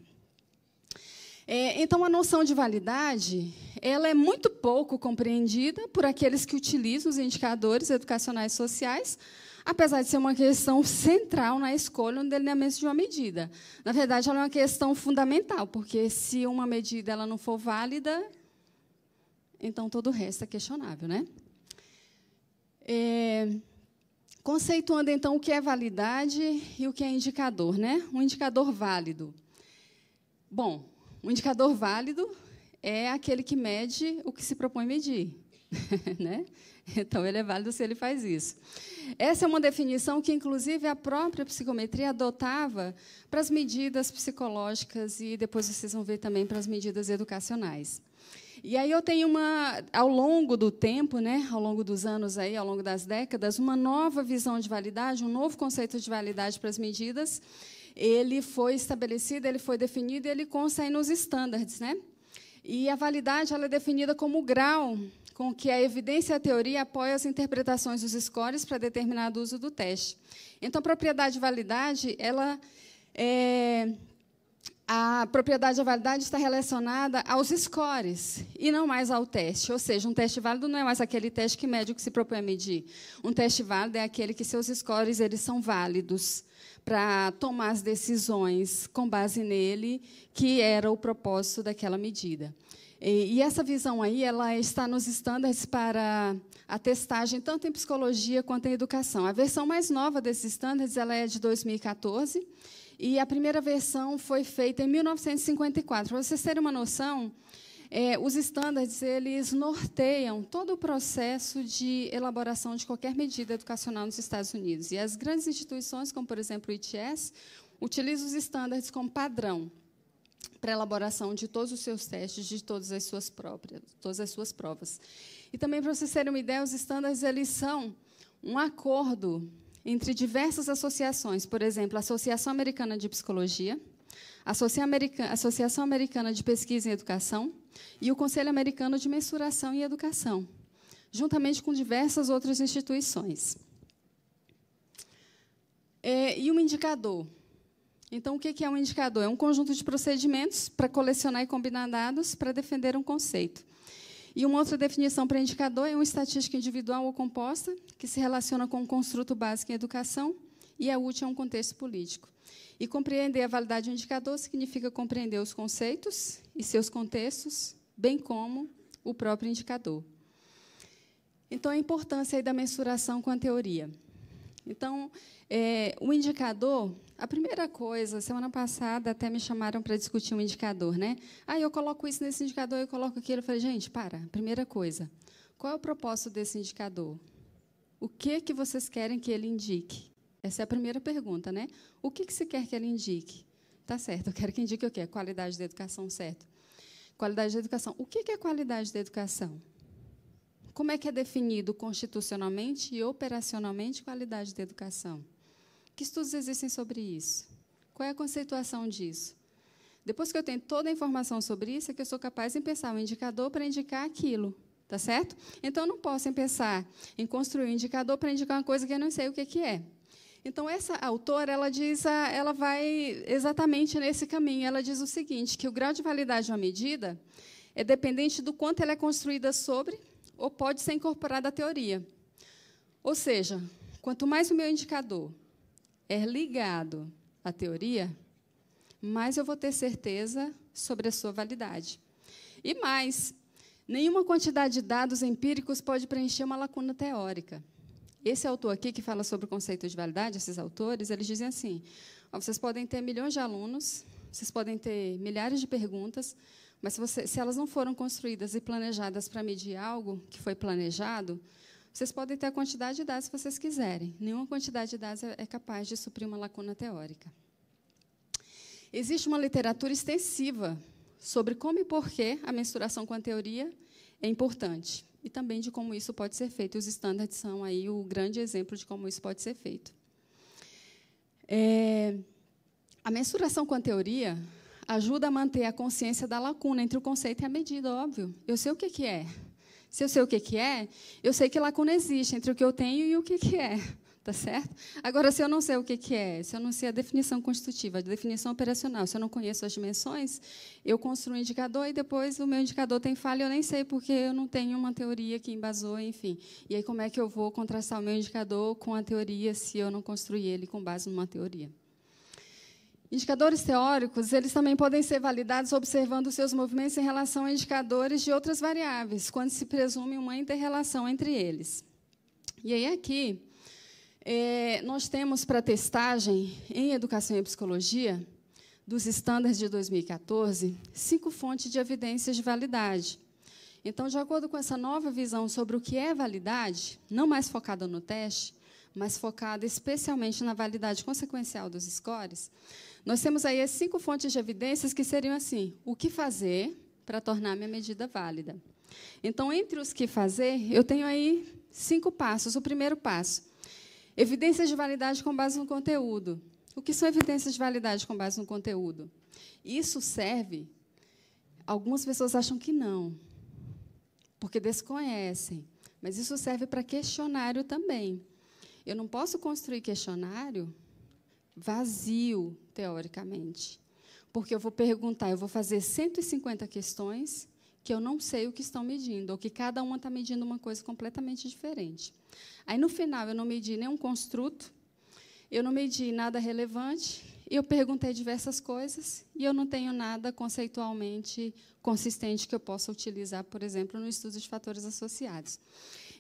Então, a noção de validade ela é muito pouco compreendida por aqueles que utilizam os indicadores educacionais e sociais, apesar de ser uma questão central na escolha no delineamento de uma medida. Na verdade, ela é uma questão fundamental, porque, se uma medida ela não for válida, então todo o resto é questionável, né? Conceituando, então, o que é validade e o que é indicador, né? Um indicador válido. Bom, um indicador válido é aquele que mede o que se propõe medir. Né? Então, ele é válido se ele faz isso. Essa é uma definição que, inclusive, a própria psicometria adotava para as medidas psicológicas e, depois, vocês vão ver também para as medidas educacionais. E aí eu tenho ao longo do tempo, né, ao longo dos anos, aí, ao longo das décadas, uma nova visão de validade, um novo conceito de validade para as medidas. Ele foi estabelecido, ele foi definido e ele consta aí nos estándares, né? E a validade ela é definida como o grau com que a evidência e a teoria apoiam as interpretações dos scores para determinado uso do teste. Então, a propriedade e validade, a propriedade da validade está relacionada aos scores e não mais ao teste. Ou seja, um teste válido não é mais aquele teste que mede o que se propõe a medir. Um teste válido é aquele que seus scores eles são válidos para tomar as decisões com base nele, que era o propósito daquela medida. E essa visão aí ela está nos estándares para a testagem, tanto em psicologia quanto em educação. A versão mais nova desses estándares ela é de 2014, e a primeira versão foi feita em 1954. Para vocês terem uma noção, os estándares eles norteiam todo o processo de elaboração de qualquer medida educacional nos Estados Unidos. E as grandes instituições, como, por exemplo, o ITS, utilizam os estándares como padrão para a elaboração de todos os seus testes, de todas as suas provas. E também, para vocês terem uma ideia, os estándares eles são um acordo entre diversas associações, por exemplo, a Associação Americana de Psicologia, a Associação Americana de Pesquisa em Educação e o Conselho Americano de Mensuração e Educação, juntamente com diversas outras instituições. E um indicador. Então, o que é um indicador? É um conjunto de procedimentos para colecionar e combinar dados para defender um conceito. E uma outra definição para indicador é uma estatística individual ou composta, que se relaciona com um construto básico em educação e é útil a um contexto político. E compreender a validade de um indicador significa compreender os conceitos e seus contextos, bem como o próprio indicador. Então, a importância aí da mensuração com a teoria. Então, o indicador, a primeira coisa, semana passada até me chamaram para discutir um indicador, né? Eu coloco isso nesse indicador, eu coloco aquilo. Eu falei, gente, primeira coisa, qual é o propósito desse indicador? O que vocês querem que ele indique? Essa é a primeira pergunta, né? O que você quer que ele indique? Tá certo, eu quero que indique o quê? Qualidade da educação, certo? Qualidade da educação. O que é qualidade da educação? Como é que é definido constitucionalmente e operacionalmente qualidade da educação? Que estudos existem sobre isso? Qual é a conceituação disso? Depois que eu tenho toda a informação sobre isso, é que eu sou capaz de pensar um indicador para indicar aquilo. Tá certo? Então, eu não posso pensar em construir um indicador para indicar uma coisa que eu não sei o que é. Então, essa autora ela vai exatamente nesse caminho. Ela diz o seguinte, que o grau de validade de uma medida é dependente do quanto ela é construída sobre ou pode ser incorporada à teoria. Ou seja, quanto mais o meu indicador é ligado à teoria, mais eu vou ter certeza sobre a sua validade. E mais, Nenhuma quantidade de dados empíricos pode preencher uma lacuna teórica. Esse autor aqui, que fala sobre o conceito de validade, esses autores, eles dizem assim, ó, vocês podem ter milhões de alunos, vocês podem ter milhares de perguntas, mas se elas não foram construídas e planejadas para medir algo que foi planejado, vocês podem ter a quantidade de dados que vocês quiserem. Nenhuma quantidade de dados é capaz de suprir uma lacuna teórica. Existe uma literatura extensiva sobre como e por que a mensuração com a teoria é importante, e também de como isso pode ser feito. Os estándares são aí o grande exemplo de como isso pode ser feito. A mensuração com a teoria ajuda a manter a consciência da lacuna entre o conceito e a medida, óbvio. Eu sei o que é. Se eu sei o que é, eu sei que lacuna existe entre o que eu tenho e o que é. Tá certo? Agora, se eu não sei o que é, se eu não sei a definição constitutiva, a definição operacional, se eu não conheço as dimensões, eu construo um indicador e depois o meu indicador tem falha, eu nem sei porque eu não tenho uma teoria que embasou, enfim. E aí, como é que eu vou contrastar o meu indicador com a teoria se eu não construir ele com base numa teoria? Indicadores teóricos, eles também podem ser validados observando os seus movimentos em relação a indicadores de outras variáveis, quando se presume uma inter-relação entre eles. E aí, aqui, nós temos para testagem em Educação e Psicologia, dos estándares de 2014, 5 fontes de evidências de validade. Então, de acordo com essa nova visão sobre o que é validade, não mais focada no teste, mas focada especialmente na validade consequencial dos scores, nós temos aí as 5 fontes de evidências que seriam assim, o que fazer para tornar minha medida válida. Então, entre os que fazer, eu tenho aí 5 passos. O primeiro passo, evidências de validade com base no conteúdo. O que são evidências de validade com base no conteúdo? Isso serve, algumas pessoas acham que não, porque desconhecem, mas isso serve para questionário também. Eu não posso construir questionário vazio, teoricamente, porque eu vou perguntar, eu vou fazer 150 questões que eu não sei o que estão medindo, ou que cada uma está medindo uma coisa completamente diferente. Aí, no final, eu não medi nenhum construto, eu não medi nada relevante, eu perguntei diversas coisas, e eu não tenho nada conceitualmente consistente que eu possa utilizar, por exemplo, no estudo de fatores associados.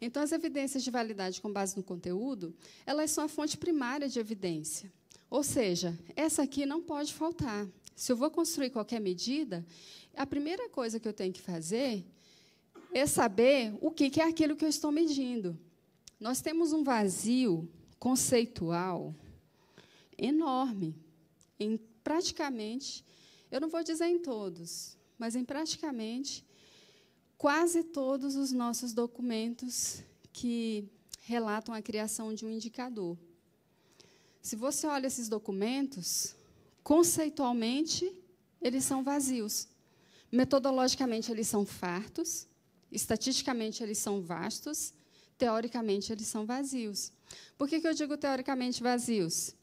Então, as evidências de validade com base no conteúdo, elas são a fonte primária de evidência. Ou seja, essa aqui não pode faltar. Se eu vou construir qualquer medida, a primeira coisa que eu tenho que fazer é saber o que é aquilo que eu estou medindo. Nós temos um vazio conceitual enorme em praticamente, eu não vou dizer em todos, mas em praticamente quase todos os nossos documentos que relatam a criação de um indicador. Se você olha esses documentos, conceitualmente, eles são vazios. Metodologicamente, eles são fartos, estatisticamente, eles são vastos, teoricamente, eles são vazios. Por que eu digo teoricamente vazios?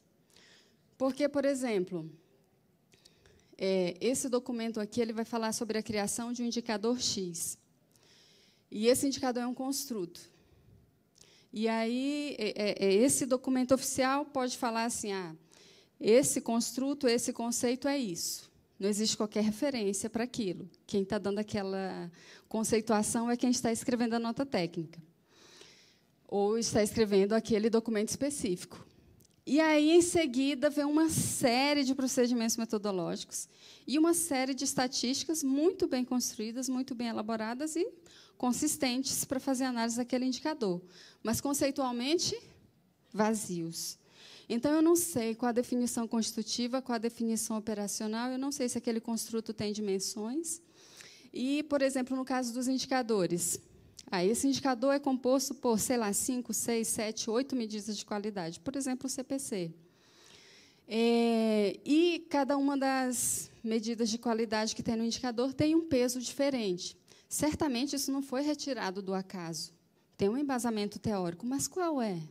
Porque, por exemplo, esse documento aqui ele vai falar sobre a criação de um indicador X. E esse indicador é um construto. E aí, esse documento oficial pode falar assim, esse construto, esse conceito é isso. Não existe qualquer referência para aquilo. Quem está dando aquela conceituação é quem está escrevendo a nota técnica. Ou está escrevendo aquele documento específico. E aí, em seguida, vem uma série de procedimentos metodológicos e uma série de estatísticas muito bem construídas, muito bem elaboradas e consistentes para fazer análise daquele indicador, mas, conceitualmente, vazios. Então, eu não sei qual a definição constitutiva, qual a definição operacional, eu não sei se aquele construto tem dimensões. E, por exemplo, no caso dos indicadores, esse indicador é composto por, sei lá, 5, 6, 7, 8 medidas de qualidade, por exemplo, o CPC. E cada uma das medidas de qualidade que tem no indicador tem um peso diferente. Certamente, isso não foi retirado do acaso. Tem um embasamento teórico, mas qual é?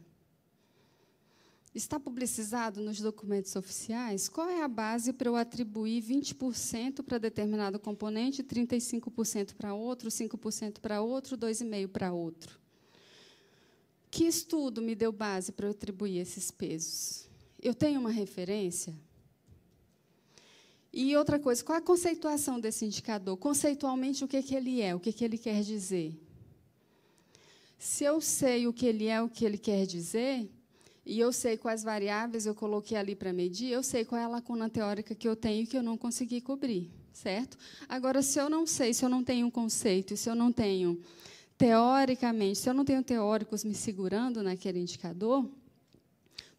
Está publicizado nos documentos oficiais? Qual é a base para eu atribuir 20% para determinado componente, 35% para outro, 5% para outro, 2,5% para outro? Que estudo me deu base para eu atribuir esses pesos? Eu tenho uma referência? E outra coisa, qual a conceituação desse indicador? Conceitualmente, o que ele é? O que ele quer dizer? Se eu sei o que ele é, o que ele quer dizer, e eu sei quais variáveis eu coloquei ali para medir, eu sei qual é a lacuna teórica que eu tenho e que eu não consegui cobrir, certo? Agora, se eu não sei, se eu não tenho um conceito, se eu não tenho, teoricamente, se eu não tenho teóricos me segurando naquele indicador,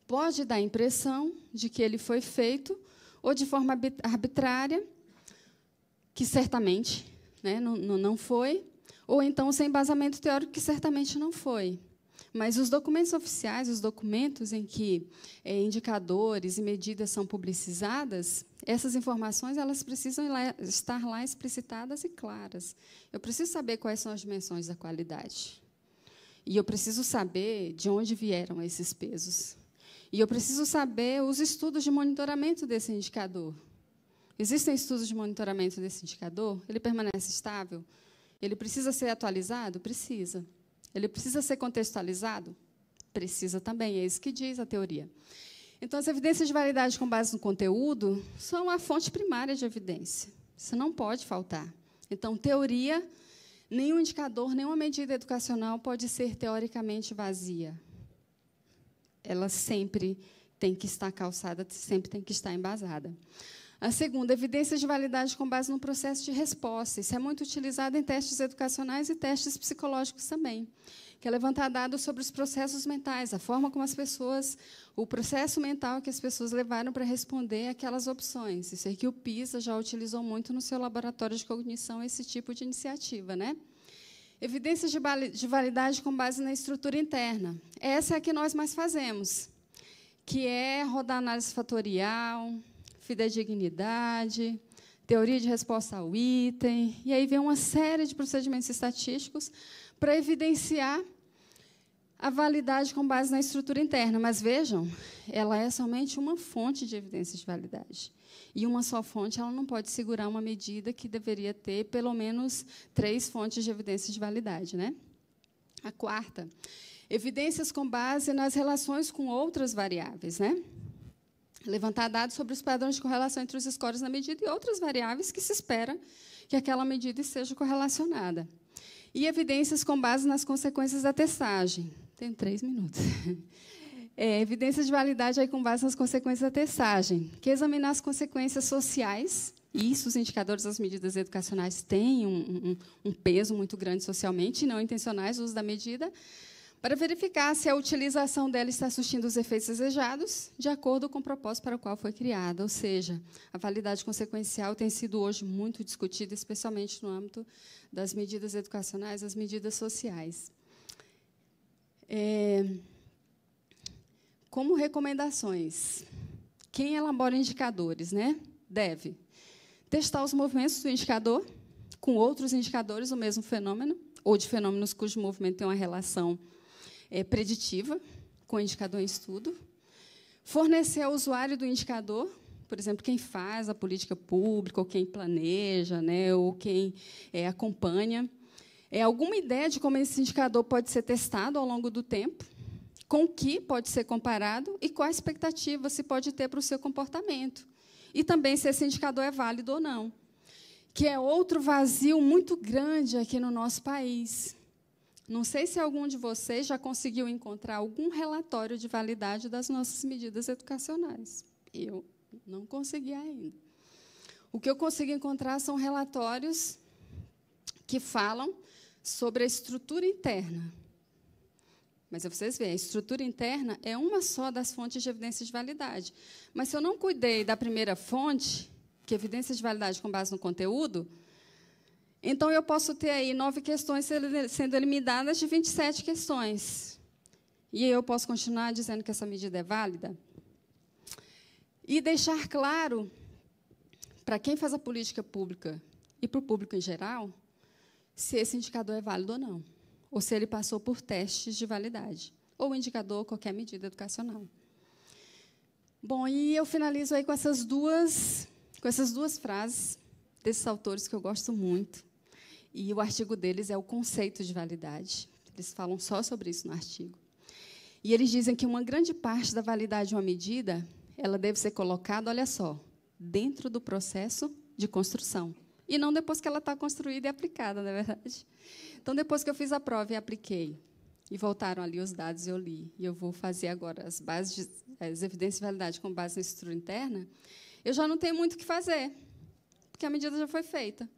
pode dar a impressão de que ele foi feito ou de forma arbitrária, que certamente, né, não foi, ou então sem embasamento teórico, que certamente não foi. Mas os documentos oficiais, os documentos em que indicadores e medidas são publicizadas, essas informações elas precisam estar lá explicitadas e claras. Eu preciso saber quais são as dimensões da qualidade. E eu preciso saber de onde vieram esses pesos. E eu preciso saber os estudos de monitoramento desse indicador. Existem estudos de monitoramento desse indicador? Ele permanece estável? Ele precisa ser atualizado? Precisa. Ele precisa ser contextualizado? Precisa também, é isso que diz a teoria. Então, as evidências de validade com base no conteúdo são a fonte primária de evidência. Isso não pode faltar. Então, teoria, nenhum indicador, nenhuma medida educacional pode ser teoricamente vazia. Ela sempre tem que estar calçada, sempre tem que estar embasada. A segunda, evidências de validade com base no processo de resposta. Isso é muito utilizado em testes educacionais e testes psicológicos também, que é levantar dados sobre os processos mentais, a forma como as pessoas, o processo mental que as pessoas levaram para responder aquelas opções. Isso é que o PISA já utilizou muito no seu laboratório de cognição, esse tipo de iniciativa, né? Evidências de validade com base na estrutura interna. Essa é a que nós mais fazemos, que é rodar análise fatorial, fidedignidade, teoria de resposta ao item, e aí vem uma série de procedimentos estatísticos para evidenciar a validade com base na estrutura interna. Mas, vejam, ela é somente uma fonte de evidência de validade. E uma só fonte ela não pode segurar uma medida que deveria ter pelo menos 3 fontes de evidência de validade, né? A quarta, evidências com base nas relações com outras variáveis, né? Levantar dados sobre os padrões de correlação entre os scores na medida e outras variáveis que se espera que aquela medida esteja correlacionada. E evidências com base nas consequências da testagem. Tenho 3 minutos. Evidências de validade aí com base nas consequências da testagem, que é examinar as consequências sociais. Isso, os indicadores das medidas educacionais têm um peso muito grande socialmente, não intencionais, o uso da medida, para verificar se a utilização dela está surtindo os efeitos desejados, de acordo com o propósito para o qual foi criada. Ou seja, a validade consequencial tem sido hoje muito discutida, especialmente no âmbito das medidas educacionais, as medidas sociais. Como recomendações, quem elabora indicadores, né, deve testar os movimentos do indicador com outros indicadores do mesmo fenômeno, ou de fenômenos cujo movimento tem uma relação preditiva com o indicador em estudo, fornecer ao usuário do indicador, por exemplo, quem faz a política pública, ou quem planeja, né, ou quem acompanha, alguma ideia de como esse indicador pode ser testado ao longo do tempo, com o que pode ser comparado e qual a expectativa se pode ter para o seu comportamento. E também se esse indicador é válido ou não, que é outro vazio muito grande aqui no nosso país. Não sei se algum de vocês já conseguiu encontrar algum relatório de validade das nossas medidas educacionais. Eu não consegui ainda. O que eu consigo encontrar são relatórios que falam sobre a estrutura interna. Mas, vocês veem, a estrutura interna é uma só das fontes de evidência de validade. Mas, se eu não cuidei da primeira fonte, que é evidência de validade com base no conteúdo, então eu posso ter aí 9 questões sendo eliminadas de 27 questões. E aí eu posso continuar dizendo que essa medida é válida? E deixar claro, para quem faz a política pública e para o público em geral, se esse indicador é válido ou não, ou se ele passou por testes de validade, ou indicador, ou qualquer medida educacional. Bom, e eu finalizo aí com essas duas frases desses autores que eu gosto muito. E o artigo deles é o conceito de validade. Eles falam só sobre isso no artigo. E eles dizem que uma grande parte da validade de uma medida ela deve ser colocada, olha só, dentro do processo de construção, e não depois que ela está construída e aplicada, não é verdade? Então, depois que eu fiz a prova e apliquei, e voltaram ali os dados, eu li, e eu vou fazer agora as evidências de validade com base na estrutura interna, eu já não tenho muito o que fazer, porque a medida já foi feita.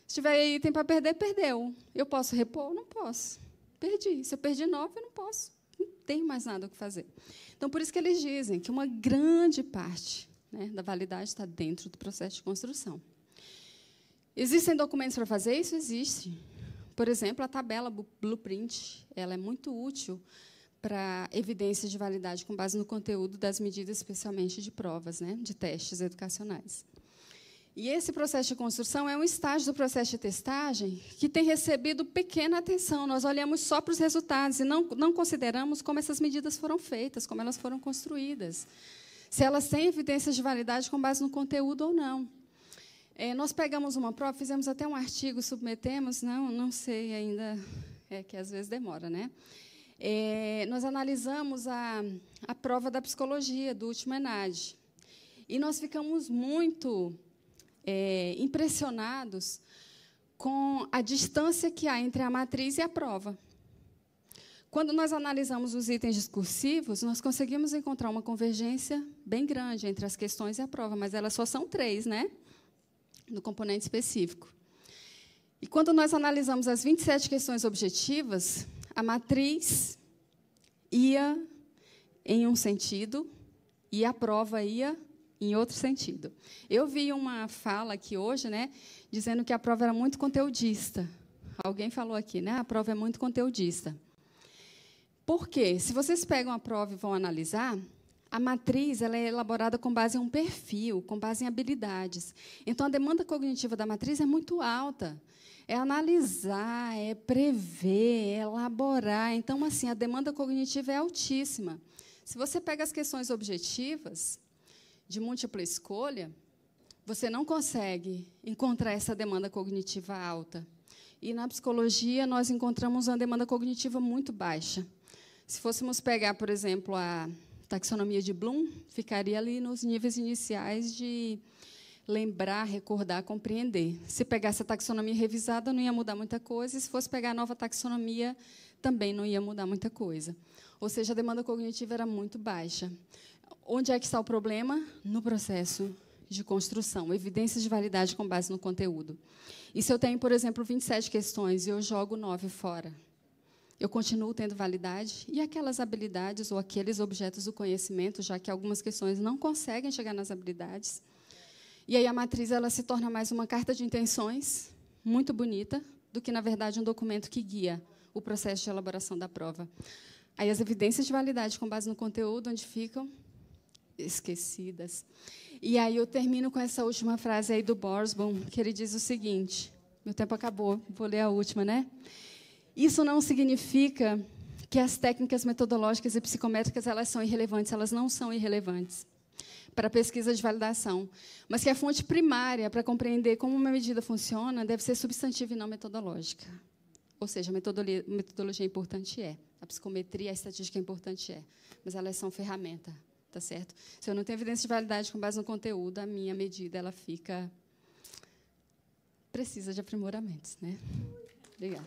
Se tiver item para perder, perdeu. Eu posso repor? Não posso. Perdi. Se eu perdi 9, eu não posso. Não tenho mais nada o que fazer. Então, por isso que eles dizem que uma grande parte, né, da validade está dentro do processo de construção. Existem documentos para fazer isso? Existe. Por exemplo, a tabela Blueprint, ela é muito útil para evidências de validade com base no conteúdo das medidas, especialmente de provas, né, de testes educacionais. E esse processo de construção é um estágio do processo de testagem que tem recebido pequena atenção. Nós olhamos só para os resultados e não consideramos como essas medidas foram feitas, como elas foram construídas, se elas têm evidências de validade com base no conteúdo ou não. Nós pegamos uma prova, fizemos até um artigo, submetemos, não sei ainda, que às vezes demora, né? Nós analisamos a prova da psicologia, do último ENAD, e nós ficamos muito impressionados com a distância que há entre a matriz e a prova. Quando nós analisamos os itens discursivos, nós conseguimos encontrar uma convergência bem grande entre as questões e a prova, mas elas só são 3, né, no componente específico. E quando nós analisamos as 27 questões objetivas, a matriz ia em um sentido e a prova ia em outro sentido. Eu vi uma fala aqui hoje, né, dizendo que a prova era muito conteudista. Alguém falou aqui, né, a prova é muito conteudista. Por quê? Se vocês pegam a prova e vão analisar, a matriz ela é elaborada com base em um perfil, com base em habilidades. Então, a demanda cognitiva da matriz é muito alta. É analisar, é prever, é elaborar. Então, assim, a demanda cognitiva é altíssima. Se você pega as questões objetivas, de múltipla escolha, você não consegue encontrar essa demanda cognitiva alta. E, na psicologia, nós encontramos uma demanda cognitiva muito baixa. Se fôssemos pegar, por exemplo, a taxonomia de Bloom, ficaria ali nos níveis iniciais de lembrar, recordar, compreender. Se pegasse a taxonomia revisada, não ia mudar muita coisa, e se fosse pegar a nova taxonomia, também não ia mudar muita coisa. Ou seja, a demanda cognitiva era muito baixa. Onde é que está o problema? No processo de construção, evidências de validade com base no conteúdo. E se eu tenho, por exemplo, 27 questões e eu jogo 9 fora, eu continuo tendo validade? E aquelas habilidades ou aqueles objetos do conhecimento, já que algumas questões não conseguem chegar nas habilidades? E aí a matriz ela se torna mais uma carta de intenções, muito bonita, do que, na verdade, um documento que guia o processo de elaboração da prova. Aí as evidências de validade com base no conteúdo, onde ficam? Esquecidas. E aí eu termino com essa última frase aí do Borsboom, que ele diz o seguinte, meu tempo acabou, vou ler a última, né? Isso não significa que as técnicas metodológicas e psicométricas elas são irrelevantes, elas não são irrelevantes para a pesquisa de validação, mas que a fonte primária para compreender como uma medida funciona deve ser substantiva e não metodológica. Ou seja, a metodologia importante a psicometria, a estatística importante mas elas são ferramenta. Tá certo? Se eu não tenho evidência de validade com base no conteúdo, a minha medida ela precisa de aprimoramentos, né? Obrigada.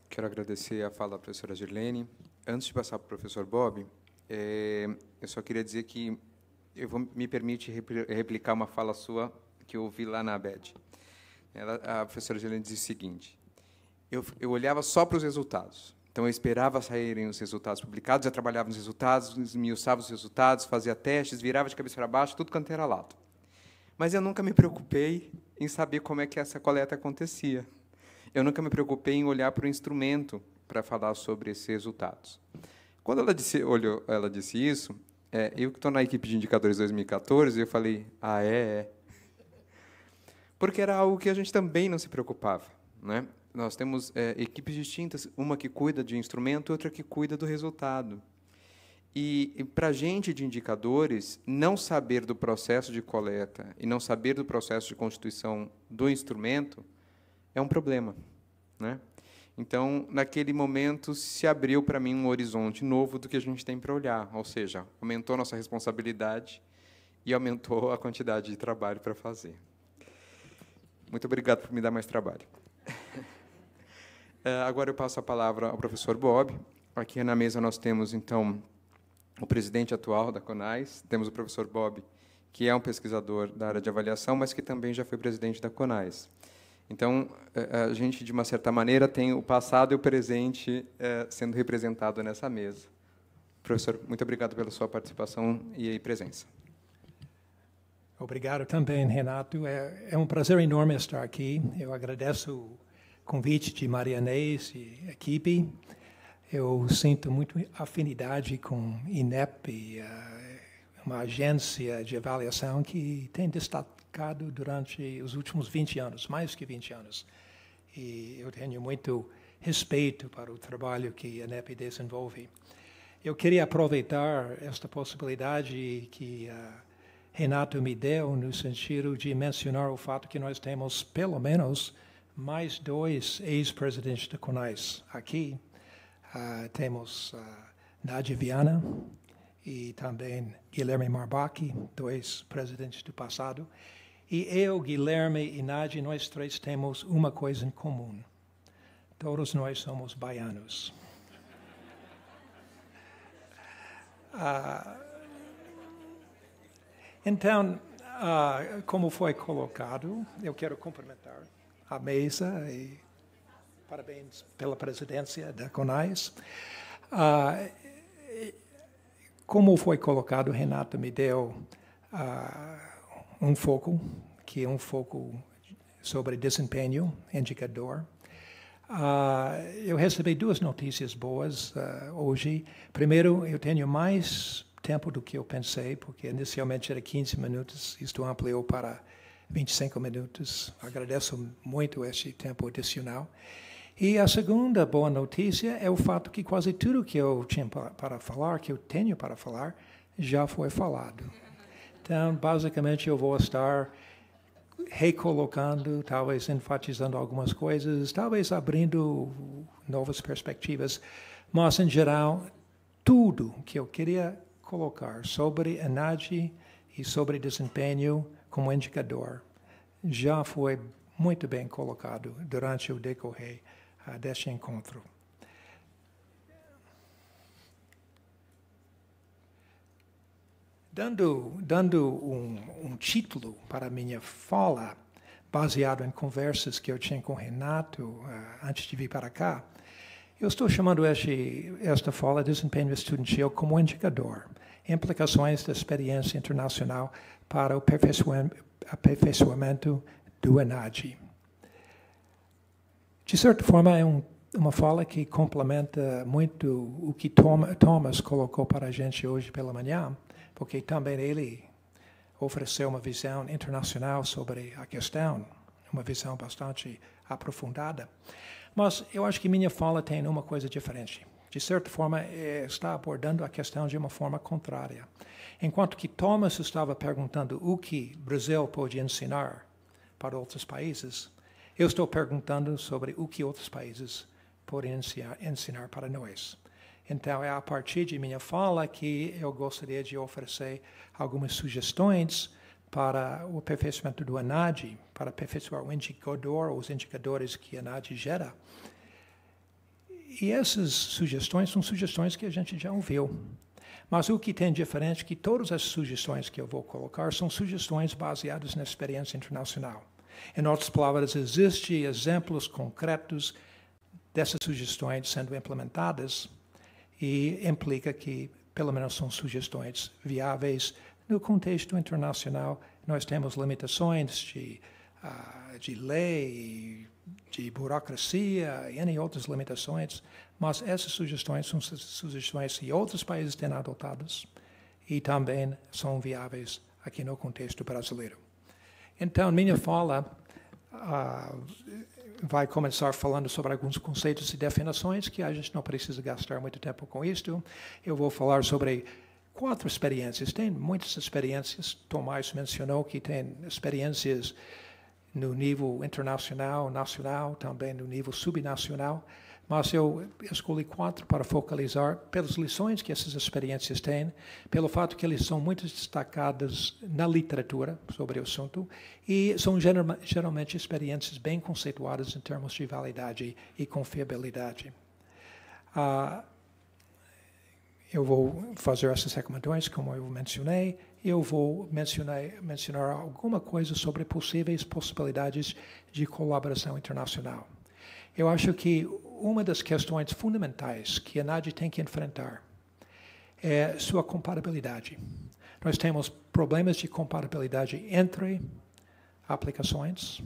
Quero agradecer a fala da professora Girlene. Antes de passar para o professor Bob, eu só queria dizer que me permite replicar uma fala sua que eu ouvi lá na ABED. A professora Girlene disse o seguinte, eu olhava só para os resultados. Então, eu esperava saírem os resultados publicados, eu trabalhava nos resultados, esmiuçava os resultados, fazia testes, virava de cabeça para baixo, tudo quanto era lado. Mas eu nunca me preocupei em saber como é que essa coleta acontecia. Eu nunca me preocupei em olhar para o instrumento para falar sobre esses resultados. Quando ela disse isso, eu que estou na equipe de indicadores 2014, eu falei, porque era algo que a gente também não se preocupava, né? Nós temos equipes distintas, uma que cuida de instrumento, outra que cuida do resultado. E para a gente de indicadores, não saber do processo de coleta e não saber do processo de constituição do instrumento é um problema, né? Então, naquele momento, se abriu para mim um horizonte novo do que a gente tem para olhar, ou seja, aumentou nossa responsabilidade e aumentou a quantidade de trabalho para fazer. Muito obrigado por me dar mais trabalho. Agora eu passo a palavra ao professor Bob. Aqui na mesa nós temos, então, o presidente atual da CONAIS, temos o professor Bob, que é um pesquisador da área de avaliação, mas que também já foi presidente da CONAIS. Então, a gente, de uma certa maneira, tem o passado e o presente sendo representado nessa mesa. Professor, muito obrigado pela sua participação e presença. Obrigado também, Renato. É um prazer enorme estar aqui. Eu agradeço o convite de Maria Inês e equipe. Eu sinto muito afinidade com o INEP, uma agência de avaliação que tem destacado durante os últimos 20 anos, mais que 20 anos. E eu tenho muito respeito para o trabalho que a INEP desenvolve. Eu queria aproveitar esta possibilidade que Renato me deu no sentido de mencionar o fato que nós temos, pelo menos, mais 2 ex-presidentes da CONAIS aqui. Temos Nádia Viana e também Guilherme Marbach, 2 presidentes do passado. E eu, Guilherme e Nádia, nós 3 temos uma coisa em comum. Todos nós somos baianos. Então, como foi colocado, eu quero cumprimentar a mesa e parabéns pela presidência da CONAIS. Como foi colocado, Renato me deu um foco, que é um foco sobre desempenho, indicador. Eu recebi 2 notícias boas hoje. Primeiro, eu tenho mais tempo do que eu pensei, porque inicialmente era 15 minutos, isto ampliou para 25 minutos. Agradeço muito esse tempo adicional. E a segunda boa notícia é o fato que quase tudo que eu tinha para falar, que eu tenho para falar, já foi falado. Então, basicamente, eu vou estar recolocando, talvez enfatizando algumas coisas, talvez abrindo novas perspectivas, mas, em geral, tudo que eu queria colocar sobre análise e sobre desempenho como indicador já foi muito bem colocado durante o decorrer deste encontro. Dando um título para a minha fala, baseado em conversas que eu tinha com o Renato antes de vir para cá, eu estou chamando esta fala de desempenho estudantil como indicador, implicações da experiência internacional para o aperfeiçoamento do ENADE. De certa forma, é uma fala que complementa muito o que Thomas colocou para a gente hoje pela manhã, porque também ele ofereceu uma visão internacional sobre a questão, uma visão bastante aprofundada. Mas eu acho que minha fala tem uma coisa diferente. De certa forma, está abordando a questão de uma forma contrária. Enquanto que Thomas estava perguntando o que o Brasil pode ensinar para outros países, eu estou perguntando sobre o que outros países podem ensinar para nós. Então, é a partir de minha fala que eu gostaria de oferecer algumas sugestões para o aperfeiçoamento do ENADE, para aperfeiçoar o indicador, os indicadores que a ENADE gera. E essas sugestões são sugestões que a gente já ouviu. Mas o que tem diferente é que todas as sugestões que eu vou colocar são sugestões baseadas na experiência internacional. Em outras palavras, existem exemplos concretos dessas sugestões sendo implementadas e implica que, pelo menos, são sugestões viáveis. No contexto internacional, nós temos limitações de lei, de burocracia e N outras limitações, mas essas sugestões são sugestões que outros países têm adotadas e também são viáveis aqui no contexto brasileiro. Então, minha fala vai começar falando sobre alguns conceitos e definições que a gente não precisa gastar muito tempo com isto. Eu vou falar sobre 4 experiências. Tem muitas experiências. Tomás mencionou que tem experiências no nível internacional, nacional, também no nível subnacional. Mas eu escolhi 4 para focalizar pelas lições que essas experiências têm, pelo fato que eles são muito destacadas na literatura sobre o assunto e são geralmente experiências bem conceituadas em termos de validade e confiabilidade. Eu vou fazer essas recomendações, como eu mencionei, e eu vou mencionar alguma coisa sobre possíveis possibilidades de colaboração internacional. Eu acho que uma das questões fundamentais que a NAD tem que enfrentar é sua compatibilidade. Nós temos problemas de compatibilidade entre aplicações.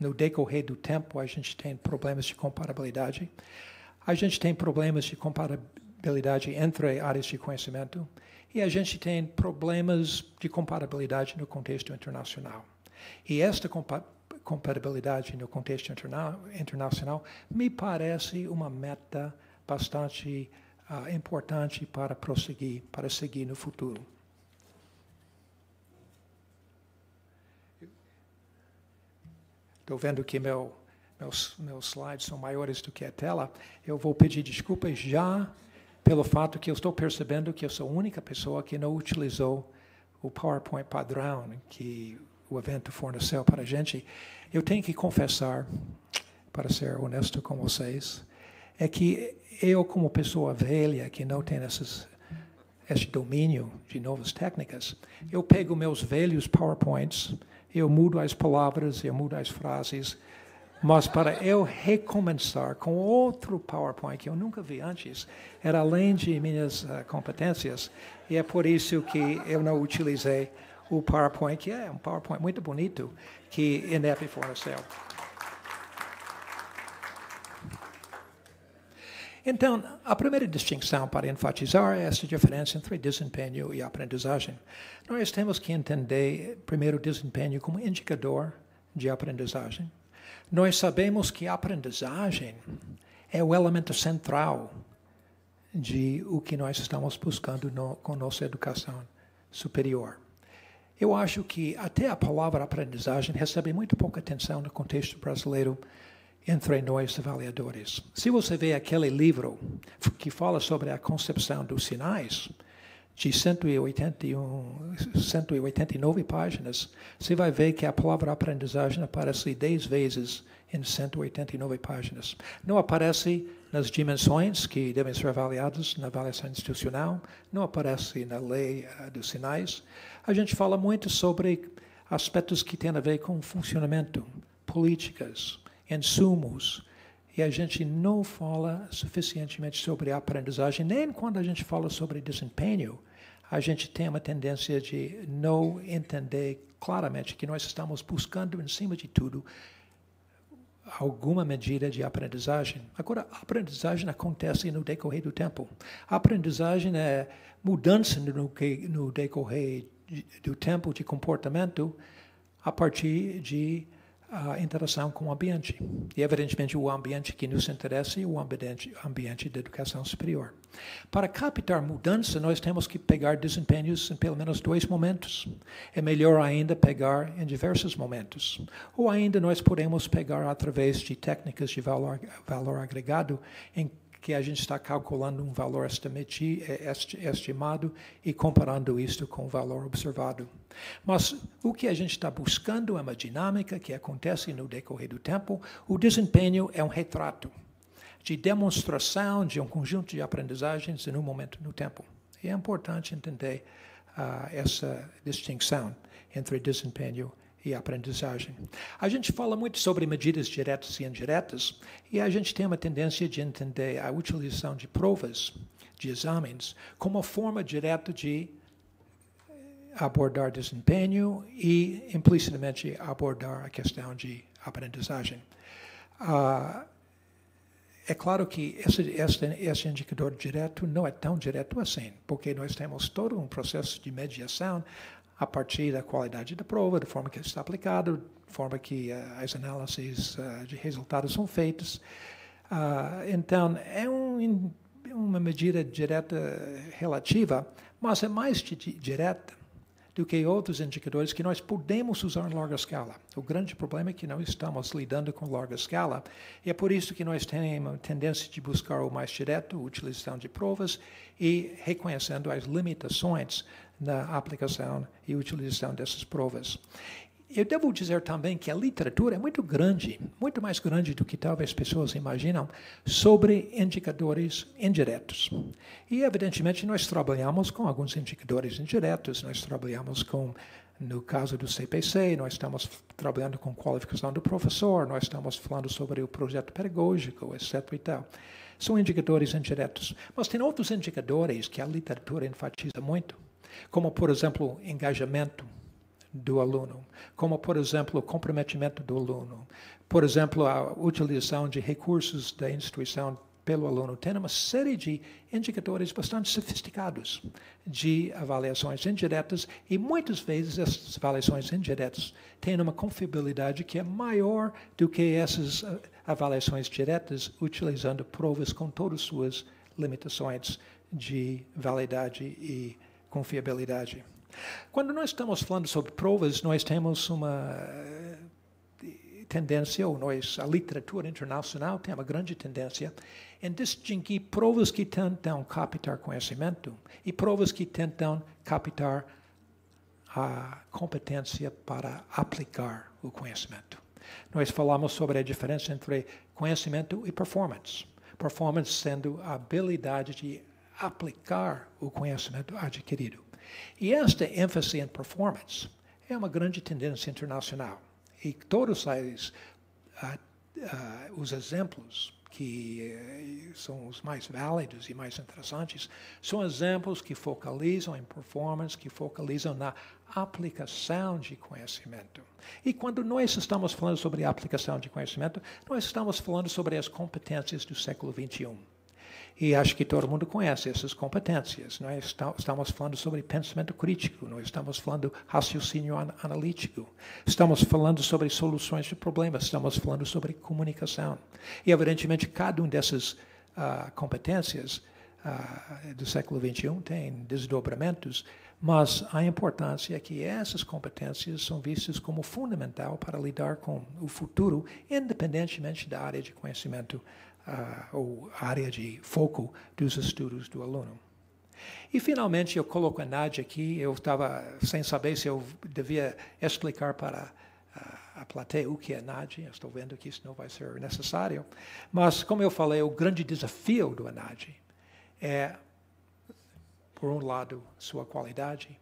No decorrer do tempo, a gente tem problemas de compatibilidade. A gente tem problemas de compatibilidade entre áreas de conhecimento. E a gente tem problemas de compatibilidade no contexto internacional. E esta compatibilidade no contexto internacional me parece uma meta bastante importante para prosseguir, para seguir no futuro. Estou vendo que meus slides são maiores do que a tela. Eu vou pedir desculpas já pelo fato que eu estou percebendo que eu sou a única pessoa que não utilizou o PowerPoint padrão que o evento forneceu para a gente. Eu tenho que confessar, para ser honesto com vocês, é que eu, como pessoa velha, que não tem esse domínio de novas técnicas, eu pego meus velhos PowerPoints, eu mudo as palavras, eu mudo as frases, mas para eu recomeçar com outro PowerPoint que eu nunca vi antes, era além de minhas competências, e é por isso que eu não utilizei o PowerPoint, que é um PowerPoint muito bonito, que a INEP forneceu. Então, a primeira distinção para enfatizar é essa diferença entre desempenho e aprendizagem. Nós temos que entender, primeiro, o desempenho como indicador de aprendizagem. Nós sabemos que a aprendizagem é o elemento central de o que nós estamos buscando com nossa educação superior. Eu acho que até a palavra aprendizagem recebe muito pouca atenção no contexto brasileiro entre nós avaliadores. Se você vê aquele livro que fala sobre a concepção dos sinais, de 189 páginas, você vai ver que a palavra aprendizagem aparece 10 vezes em 189 páginas. Não aparece nas dimensões que devem ser avaliadas na avaliação institucional, não aparece na lei dos sinais. A gente fala muito sobre aspectos que têm a ver com funcionamento, políticas, insumos, e a gente não fala suficientemente sobre a aprendizagem, nem quando a gente fala sobre desempenho, a gente tem uma tendência de não entender claramente que nós estamos buscando, em cima de tudo, alguma medida de aprendizagem. Agora, a aprendizagem acontece no decorrer do tempo. A aprendizagem é mudança no decorrer do tempo de comportamento a partir de a interação com o ambiente. E, evidentemente, o ambiente que nos interessa é o ambiente da educação superior. Para captar mudança, nós temos que pegar desempenhos em pelo menos 2 momentos. É melhor ainda pegar em diversos momentos. Ou ainda nós podemos pegar através de técnicas de valor agregado, em que a gente está calculando um valor estimado e comparando isto com o valor observado. Mas o que a gente está buscando é uma dinâmica que acontece no decorrer do tempo. O desempenho é um retrato de demonstração de um conjunto de aprendizagens em um momento no tempo. E é importante entender essa distinção entre desempenho e aprendizagem. A gente fala muito sobre medidas diretas e indiretas, e a gente tem uma tendência de entender a utilização de provas, de exames, como uma forma direta de abordar desempenho e, implicitamente, abordar a questão de aprendizagem. É claro que esse indicador direto não é tão direto assim, porque nós temos todo um processo de mediação a partir da qualidade da prova, da forma que está aplicado, da forma que as análises de resultados são feitas. Então, é uma medida direta relativa, mas é mais direta do que outros indicadores que nós podemos usar em larga escala. O grande problema é que não estamos lidando com larga escala, e é por isso que nós temos a tendência de buscar o mais direto, a utilização de provas, e reconhecendo as limitações na aplicação e utilização dessas provas. Eu devo dizer também que a literatura é muito grande, muito mais grande do que talvez pessoas imaginam, sobre indicadores indiretos. E, evidentemente, nós trabalhamos com alguns indicadores indiretos, nós trabalhamos com, no caso do CPC, nós estamos trabalhando com qualificação do professor, nós estamos falando sobre o projeto pedagógico, etc. e tal. São indicadores indiretos. Mas tem outros indicadores que a literatura enfatiza muito, como, por exemplo, engajamento do aluno, como, por exemplo, o comprometimento do aluno, por exemplo, a utilização de recursos da instituição pelo aluno. Tem uma série de indicadores bastante sofisticados de avaliações indiretas, e muitas vezes essas avaliações indiretas têm uma confiabilidade que é maior do que essas avaliações diretas, utilizando provas com todas as suas limitações de validade e confiabilidade. Quando nós estamos falando sobre provas, nós temos uma tendência, ou a literatura internacional tem uma grande tendência em distinguir provas que tentam captar conhecimento e provas que tentam captar a competência para aplicar o conhecimento. Nós falamos sobre a diferença entre conhecimento e performance. Performance sendo a habilidade de aplicar o conhecimento adquirido. E esta ênfase em performance é uma grande tendência internacional. E todos os exemplos que são os mais válidos e mais interessantes são exemplos que focalizam em performance, que focalizam na aplicação de conhecimento. E quando nós estamos falando sobre a aplicação de conhecimento, nós estamos falando sobre as competências do século XXI. E acho que todo mundo conhece essas competências. Nós estamos falando sobre pensamento crítico, nós estamos falando raciocínio analítico, estamos falando sobre soluções de problemas, estamos falando sobre comunicação. E, evidentemente, cada uma dessas competências do século XXI tem desdobramentos, mas a importância é que essas competências são vistas como fundamental para lidar com o futuro, independentemente da área de conhecimento ou área de foco dos estudos do aluno. E, finalmente, eu coloco a NAD aqui. Eu estava sem saber se eu devia explicar para a plateia o que é NAD. Eu estou vendo que isso não vai ser necessário. Mas, como eu falei, o grande desafio do NAD é, por um lado, sua qualidade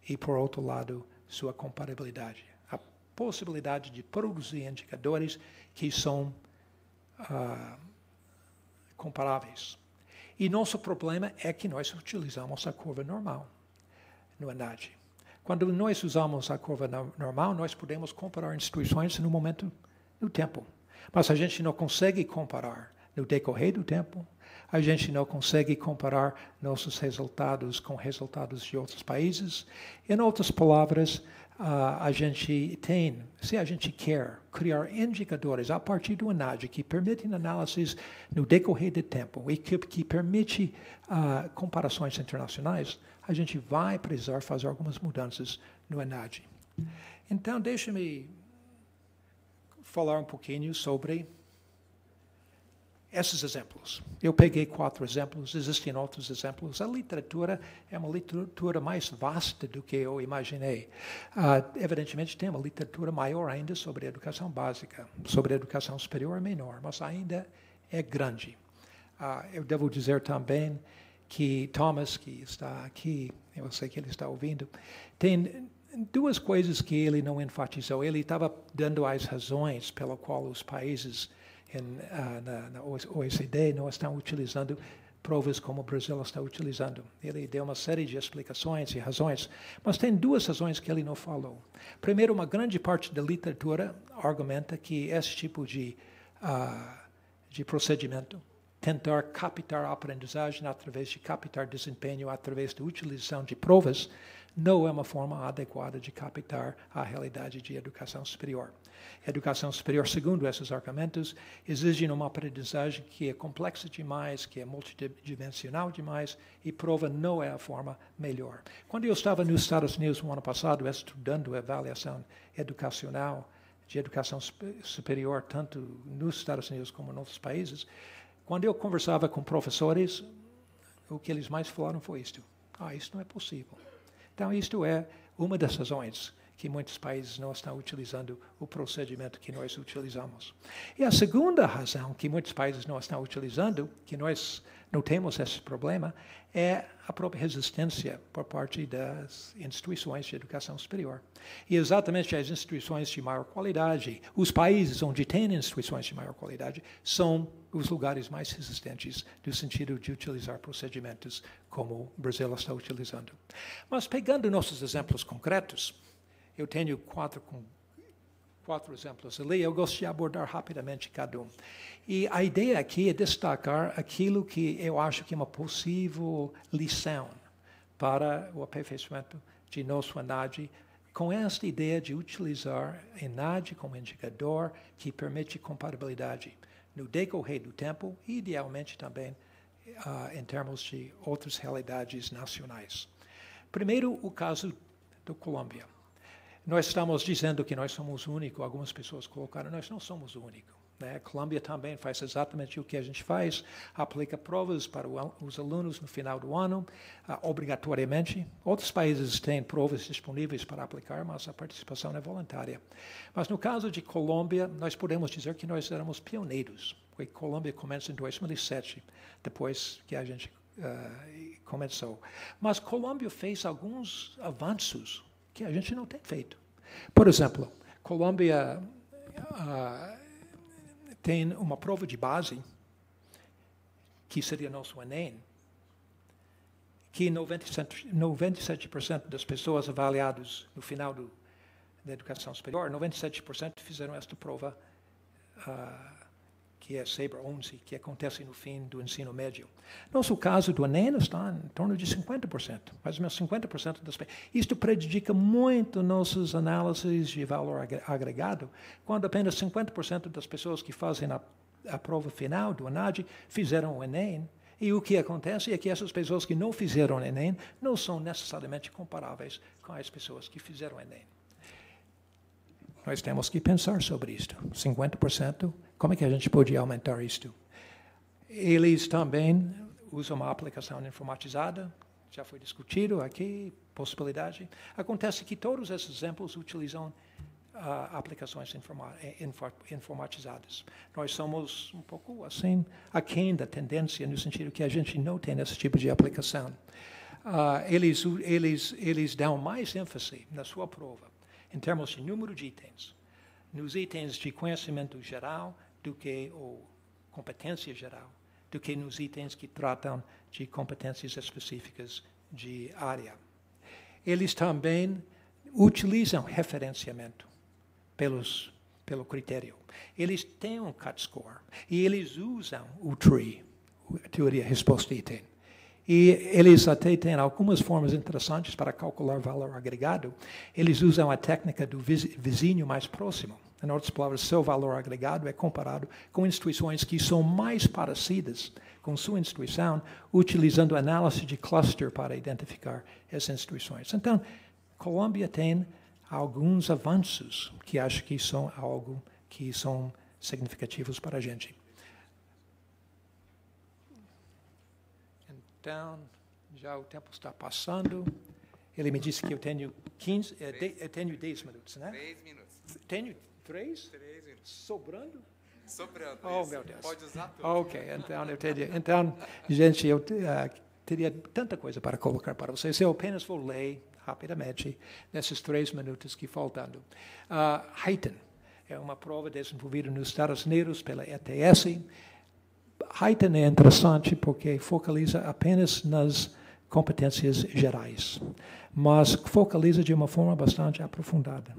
e, por outro lado, sua comparabilidade. A possibilidade de produzir indicadores que são comparáveis. E nosso problema é que nós utilizamos a curva normal no NAD. Quando nós usamos a curva normal, nós podemos comparar instituições no momento do tempo. Mas a gente não consegue comparar no decorrer do tempo, a gente não consegue comparar nossos resultados com resultados de outros países. Em outras palavras, a gente tem, se a gente quer criar indicadores a partir do NAD que permitem análises no decorrer do tempo e que permite comparações internacionais, a gente vai precisar fazer algumas mudanças no NAD. Então, deixe-me falar um pouquinho sobre esses exemplos. Eu peguei 4 exemplos, existem outros exemplos. A literatura é uma literatura mais vasta do que eu imaginei. Evidentemente, tem uma literatura maior ainda sobre a educação básica, sobre a educação superior é menor, mas ainda é grande. Eu devo dizer também que Thomas, que está aqui, eu sei que ele está ouvindo, tem 2 coisas que ele não enfatizou. Ele estava dando as razões pela qual os países na OECD não estão utilizando provas como o Brasil está utilizando. Ele deu uma série de explicações e razões, mas tem 2 razões que ele não falou. Primeiro, uma grande parte da literatura argumenta que esse tipo de procedimento, tentar captar a aprendizagem através de captar desempenho, através da utilização de provas, não é uma forma adequada de captar a realidade de educação superior. Educação superior, segundo esses argumentos, exige uma aprendizagem que é complexa demais, que é multidimensional demais, e prova não é a forma melhor. Quando eu estava nos Estados Unidos no ano passado, estudando avaliação educacional, de educação superior, tanto nos Estados Unidos como em outros países, quando eu conversava com professores, o que eles mais falaram foi isto. Isso não é possível. Então, isto é uma das razões que muitos países não estão utilizando o procedimento que nós utilizamos. E a segunda razão que muitos países não estão utilizando, que nós não temos esse problema, é a própria resistência por parte das instituições de educação superior. E exatamente as instituições de maior qualidade, os países onde tem instituições de maior qualidade, são os lugares mais resistentes no sentido de utilizar procedimentos como o Brasil está utilizando. Mas pegando nossos exemplos concretos, eu tenho quatro exemplos ali, eu gosto de abordar rapidamente cada um. E a ideia aqui é destacar aquilo que eu acho que é uma possível lição para o aperfeiçoamento de nosso ENAD, com esta ideia de utilizar ENAD como indicador que permite compatibilidade no decorrer do tempo e, idealmente, também em termos de outras realidades nacionais. Primeiro, o caso da Colômbia. Nós estamos dizendo que nós somos o único, algumas pessoas colocaram, nós não somos o único. Né? A Colômbia também faz exatamente o que a gente faz, aplica provas para os alunos no final do ano, obrigatoriamente. Outros países têm provas disponíveis para aplicar, mas a participação é voluntária. Mas no caso de Colômbia, nós podemos dizer que nós éramos pioneiros, porque Colômbia começa em 2007, depois que a gente começou. Mas Colômbia fez alguns avanços que a gente não tem feito. Por exemplo, Colômbia tem uma prova de base, que seria nosso ENEM, que 97% das pessoas avaliadas no final da educação superior, 97% fizeram esta prova, que é SABRE 11, que acontece no fim do ensino médio. Nosso caso do ENEM está em torno de 50%, mais ou menos 50% das pessoas. Isto prejudica muito nossas análises de valor agregado, quando apenas 50% das pessoas que fazem a prova final do ENAD fizeram o ENEM, e o que acontece é que essas pessoas que não fizeram o ENEM não são necessariamente comparáveis com as pessoas que fizeram o ENEM. Nós temos que pensar sobre isto. 50%, como é que a gente pode aumentar isto? Eles também usam uma aplicação informatizada, já foi discutido aqui, possibilidade. Acontece que todos esses exemplos utilizam aplicações informatizadas. Nós somos um pouco assim, aquém da tendência, no sentido que a gente não tem esse tipo de aplicação. Eles dão mais ênfase na sua prova em termos de número de itens, nos itens de conhecimento geral do que ou competência geral, do que nos itens que tratam de competências específicas de área. Eles também utilizam referenciamento pelo critério. Eles têm um cut score e eles usam o TREE, a teoria resposta-item. E eles até têm algumas formas interessantes para calcular valor agregado. Eles usam a técnica do vizinho mais próximo. Em outras palavras, seu valor agregado é comparado com instituições que são mais parecidas com sua instituição, utilizando análise de cluster para identificar essas instituições. Então, Colômbia tem alguns avanços que acho que são algo que são significativos para a gente. Então, já o tempo está passando. Ele me disse que eu tenho 10 minutos, né? 3 minutos. Tenho 3? 3 minutos. Sobrando? Sobrando. Oh, isso. meu Deus. Pode usar tudo. Ok, então, gente, eu teria tanta coisa para colocar para vocês. Eu apenas vou ler rapidamente nesses 3 minutos que faltando. Heighten é uma prova desenvolvida nos Estados Unidos pela ETS. Heighten é interessante porque focaliza apenas nas competências gerais, mas focaliza de uma forma bastante aprofundada.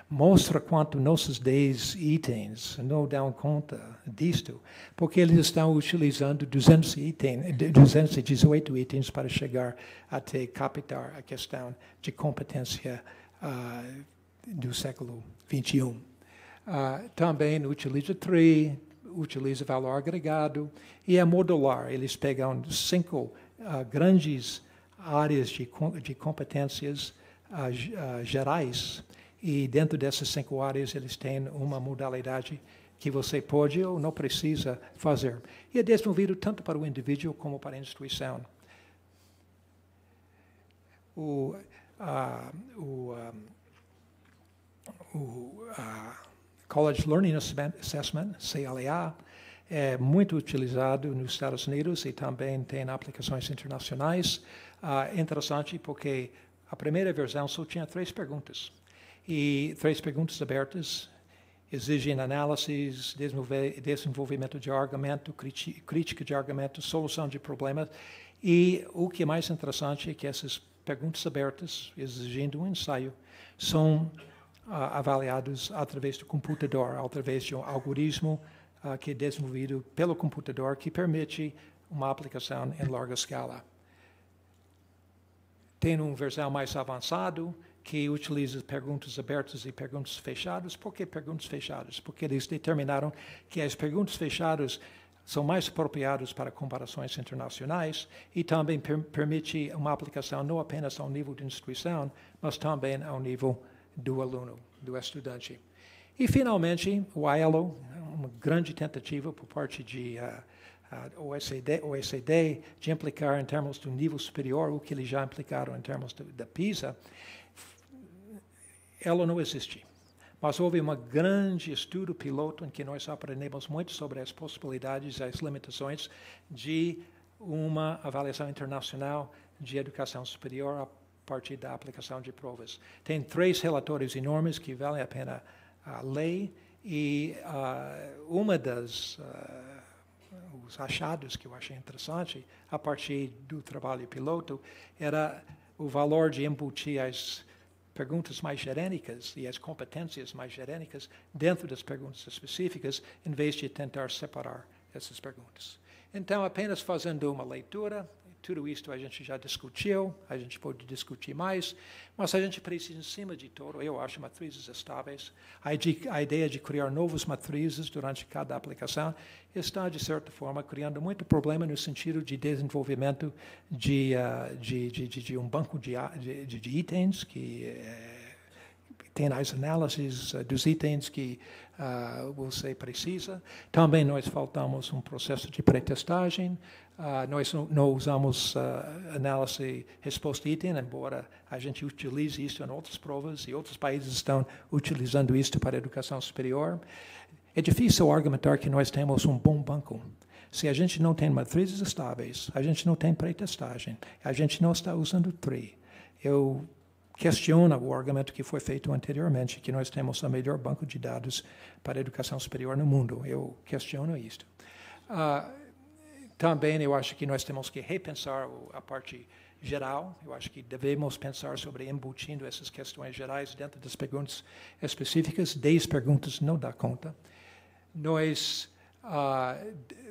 Mostra quanto nossos 10 itens não dão conta disto, porque eles estão utilizando 218 itens para chegar até captar a questão de competência do século XXI. Também utiliza TRI, utiliza valor agregado e é modular. Eles pegam 5 grandes áreas de competências gerais e dentro dessas 5 áreas eles têm uma modalidade que você pode ou não precisa fazer. E é desenvolvido tanto para o indivíduo como para a instituição. College Learning Assessment, CLA, é muito utilizado nos Estados Unidos e também tem aplicações internacionais. Interessante porque a primeira versão só tinha 3 perguntas. E 3 perguntas abertas exigem análises, desenvolvimento de argumento, crítica de argumento, solução de problemas. E o que é mais interessante é que essas perguntas abertas, exigindo um ensaio, são avaliados através do computador, através de um algoritmo que é desenvolvido pelo computador, que permite uma aplicação em larga escala. Tem uma versão mais avançada, que utiliza perguntas abertas e perguntas fechadas. Por que perguntas fechadas? Porque eles determinaram que as perguntas fechadas são mais apropriadas para comparações internacionais e também permite uma aplicação não apenas ao nível de instituição, mas também ao nível do aluno, do estudante. E, finalmente, o ILO, uma grande tentativa por parte de OECD de implicar em termos do nível superior o que eles já implicaram em termos da PISA. Ela não existe. Mas houve um grande estudo piloto em que nós aprendemos muito sobre as possibilidades e as limitações de uma avaliação internacional de educação superior a partir da aplicação de provas. Tem 3 relatórios enormes que valem a pena ler e uma das os achados que eu achei interessante a partir do trabalho piloto era o valor de embutir as perguntas mais genéricas e as competências mais genéricas dentro das perguntas específicas, em vez de tentar separar essas perguntas. Então, apenas fazendo uma leitura, tudo isso a gente já discutiu, a gente pode discutir mais, mas a gente precisa, em cima de tudo, eu acho, matrizes estáveis. A ideia de criar novas matrizes durante cada aplicação está, de certa forma, criando muito problema no sentido de desenvolvimento de um banco de itens que tem as análises dos itens que você precisa. Também nós faltamos um processo de pré-testagem. Nós não usamos análise resposta-item, embora a gente utilize isso em outras provas e outros países estão utilizando isso para a educação superior. É difícil argumentar que nós temos um bom banco. Se a gente não tem matrizes estáveis, a gente não tem pré-testagem, a gente não está usando TRI. Eu questiono o argumento que foi feito anteriormente, que nós temos o melhor banco de dados para a educação superior no mundo. Eu questiono isto. Também eu acho que nós temos que repensar a parte geral. Eu acho que devemos pensar sobre embutindo essas questões gerais dentro das perguntas específicas. 10 perguntas não dá conta. Nós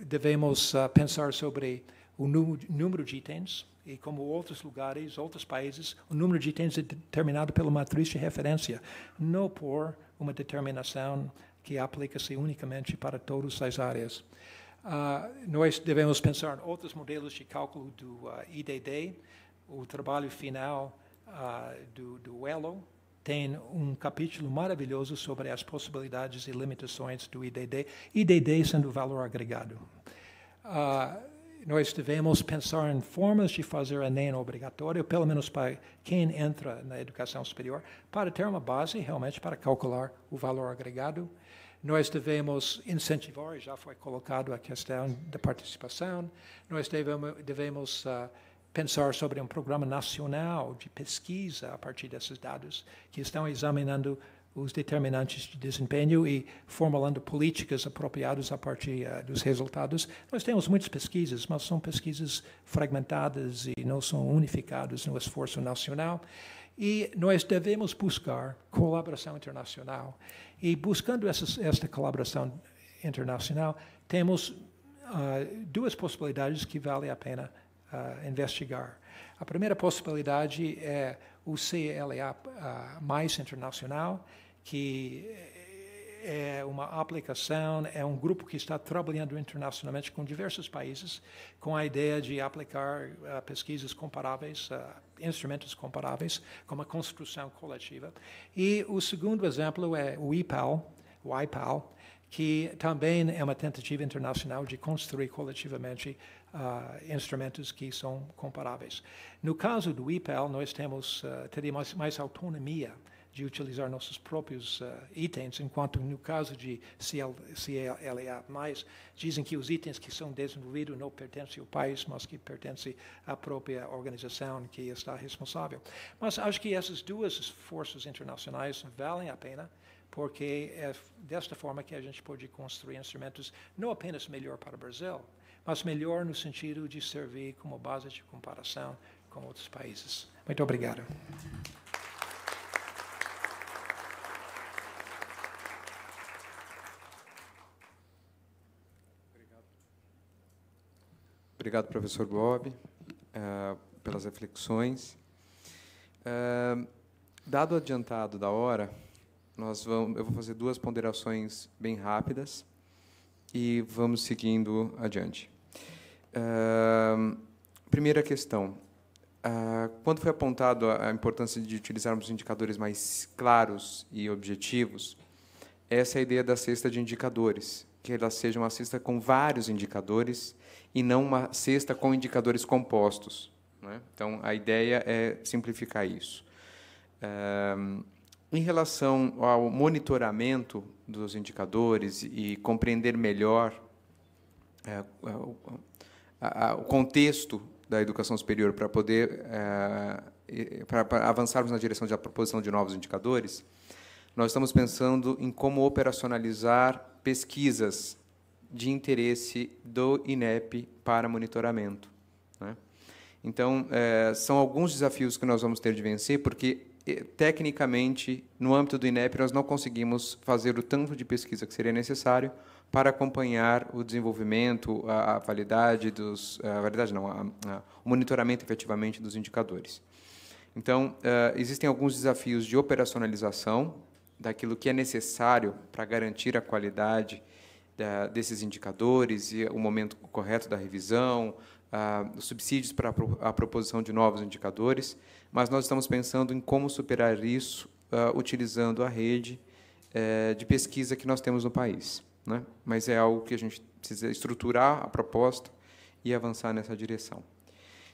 devemos pensar sobre o número de itens, e como outros lugares, outros países, o número de itens é determinado pela matriz de referência, não por uma determinação que aplica-se unicamente para todas as áreas. Nós devemos pensar em outros modelos de cálculo do IDD. O trabalho final do ELO tem um capítulo maravilhoso sobre as possibilidades e limitações do IDD, IDD sendo valor agregado. Nós devemos pensar em formas de fazer Enem obrigatório, pelo menos para quem entra na educação superior, para ter uma base realmente para calcular o valor agregado. Nós devemos incentivar, já foi colocado a questão da participação, nós devemos pensar sobre um programa nacional de pesquisa a partir desses dados, que estão examinando os determinantes de desempenho e formulando políticas apropriadas a partir dos resultados. Nós temos muitas pesquisas, mas são pesquisas fragmentadas e não são unificadas no esforço nacional. E nós devemos buscar colaboração internacional. E buscando esta colaboração internacional, temos 2 possibilidades que vale a pena investigar. A primeira possibilidade é o CLA mais internacional, que é uma aplicação, é um grupo que está trabalhando internacionalmente com diversos países, com a ideia de aplicar pesquisas comparáveis, instrumentos comparáveis, como a construção coletiva. E o segundo exemplo é o IPAL, que também é uma tentativa internacional de construir coletivamente instrumentos que são comparáveis. No caso do IPAL, nós teríamos mais autonomia de utilizar nossos próprios itens, enquanto no caso de CLA+, dizem que os itens que são desenvolvidos não pertencem ao país, mas que pertencem à própria organização que está responsável. Mas acho que essas duas forças internacionais valem a pena, porque é desta forma que a gente pode construir instrumentos não apenas melhor para o Brasil, mas melhor no sentido de servir como base de comparação com outros países. Muito obrigado. Obrigado, professor Bob, pelas reflexões. Dado o adiantado da hora, eu vou fazer duas ponderações bem rápidas e vamos seguindo adiante. Primeira questão. Quando foi apontado a importância de utilizarmos indicadores mais claros e objetivos, essa é a ideia da cesta de indicadores, que ela seja uma cesta com vários indicadores e não uma cesta com indicadores compostos, né? Então, a ideia é simplificar isso. Em relação ao monitoramento dos indicadores e compreender melhor o contexto da educação superior para poder para avançarmos na direção da proposição de novos indicadores, nós estamos pensando em como operacionalizar pesquisas de interesse do INEP para monitoramento, né? Então, são alguns desafios que nós vamos ter de vencer, porque, tecnicamente, no âmbito do INEP, nós não conseguimos fazer o tanto de pesquisa que seria necessário para acompanhar o desenvolvimento, a validade dos... o monitoramento, efetivamente, dos indicadores. Então, existem alguns desafios de operacionalização daquilo que é necessário para garantir a qualidade desses indicadores e o momento correto da revisão, os subsídios para a proposição de novos indicadores, mas nós estamos pensando em como superar isso utilizando a rede de pesquisa que nós temos no país, né? Mas é algo que a gente precisa estruturar a proposta e avançar nessa direção.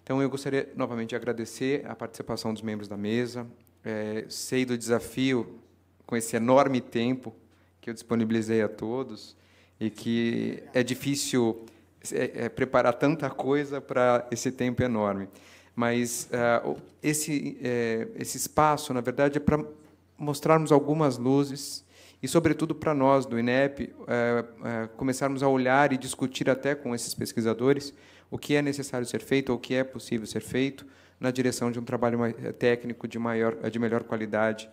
Então, eu gostaria novamente de agradecer a participação dos membros da mesa, sei do desafio com esse enorme tempo que eu disponibilizei a todos, e que é difícil preparar tanta coisa para esse tempo enorme. Mas esse espaço, na verdade, é para mostrarmos algumas luzes e, sobretudo, para nós, do INEP, começarmos a olhar e discutir até com esses pesquisadores o que é necessário ser feito ou o que é possível ser feito na direção de um trabalho técnico de melhor qualidade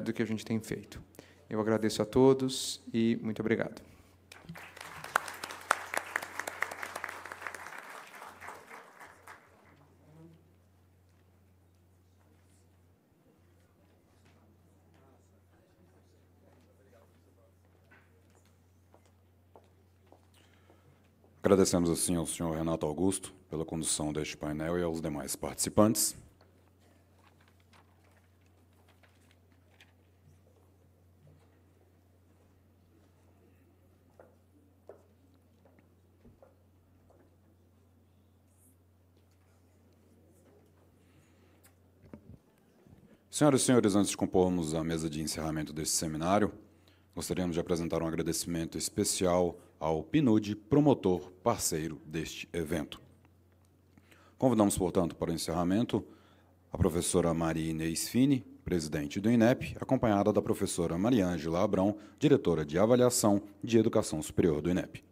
do que a gente tem feito. Eu agradeço a todos e muito obrigado. Agradecemos, assim, ao senhor Renato Augusto pela condução deste painel e aos demais participantes. Senhoras e senhores, antes de compormos a mesa de encerramento deste seminário, gostaríamos de apresentar um agradecimento especial ao PNUD, promotor parceiro deste evento. Convidamos, portanto, para o encerramento a professora Maria Inês Fini, presidente do INEP, acompanhada da professora Maria Ângela Abrão, diretora de Avaliação de Educação Superior do INEP.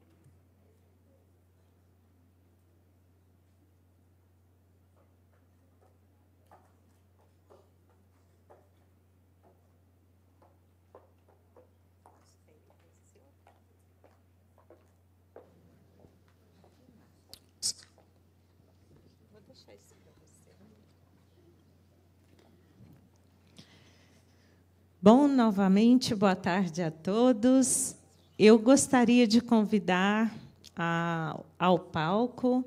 Bom, novamente, boa tarde a todos. Eu gostaria de convidar ao palco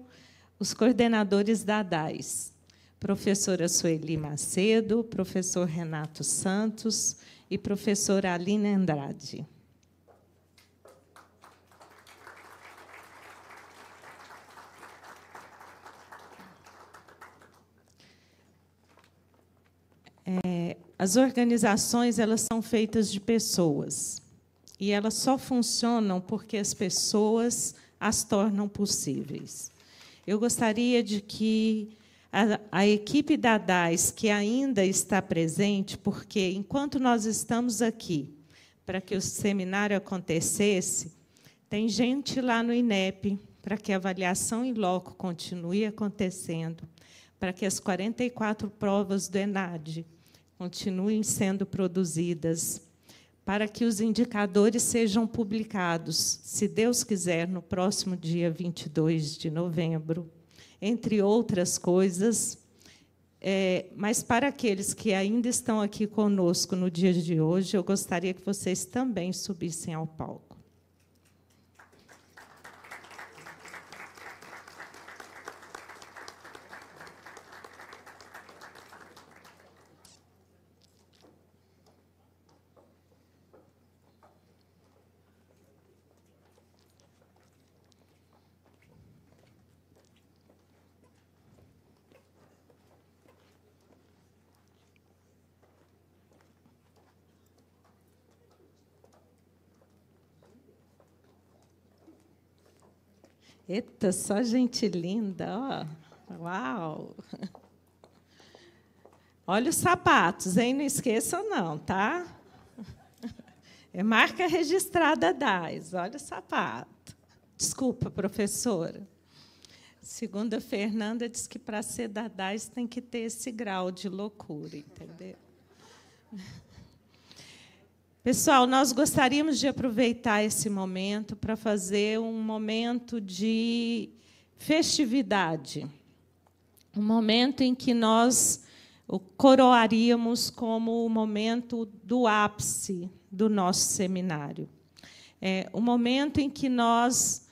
os coordenadores da ADAIS, professora Sueli Macedo, professor Renato Santos e professora Aline Andrade. As organizações, elas são feitas de pessoas, e elas só funcionam porque as pessoas as tornam possíveis. Eu gostaria de que a equipe da ADAIS, que ainda está presente, porque, enquanto nós estamos aqui, para que o seminário acontecesse, tem gente lá no INEP, para que a avaliação em loco continue acontecendo, para que as 44 provas do ENAD continuem sendo produzidas, para que os indicadores sejam publicados, se Deus quiser, no próximo dia 22 de novembro, entre outras coisas. Mas, para aqueles que ainda estão aqui conosco no dia de hoje, eu gostaria que vocês também subissem ao palco. Eita, só gente linda, ó. Uau! Olha os sapatos, hein? Não esqueçam, não, tá? É marca registrada DAIS, olha o sapato. Desculpa, professora. Segundo a Fernanda, diz que para ser da DAIS tem que ter esse grau de loucura, entendeu? Pessoal, nós gostaríamos de aproveitar esse momento para fazer um momento de festividade, um momento em que nós o coroaríamos como o momento do ápice do nosso seminário. O momento em que nós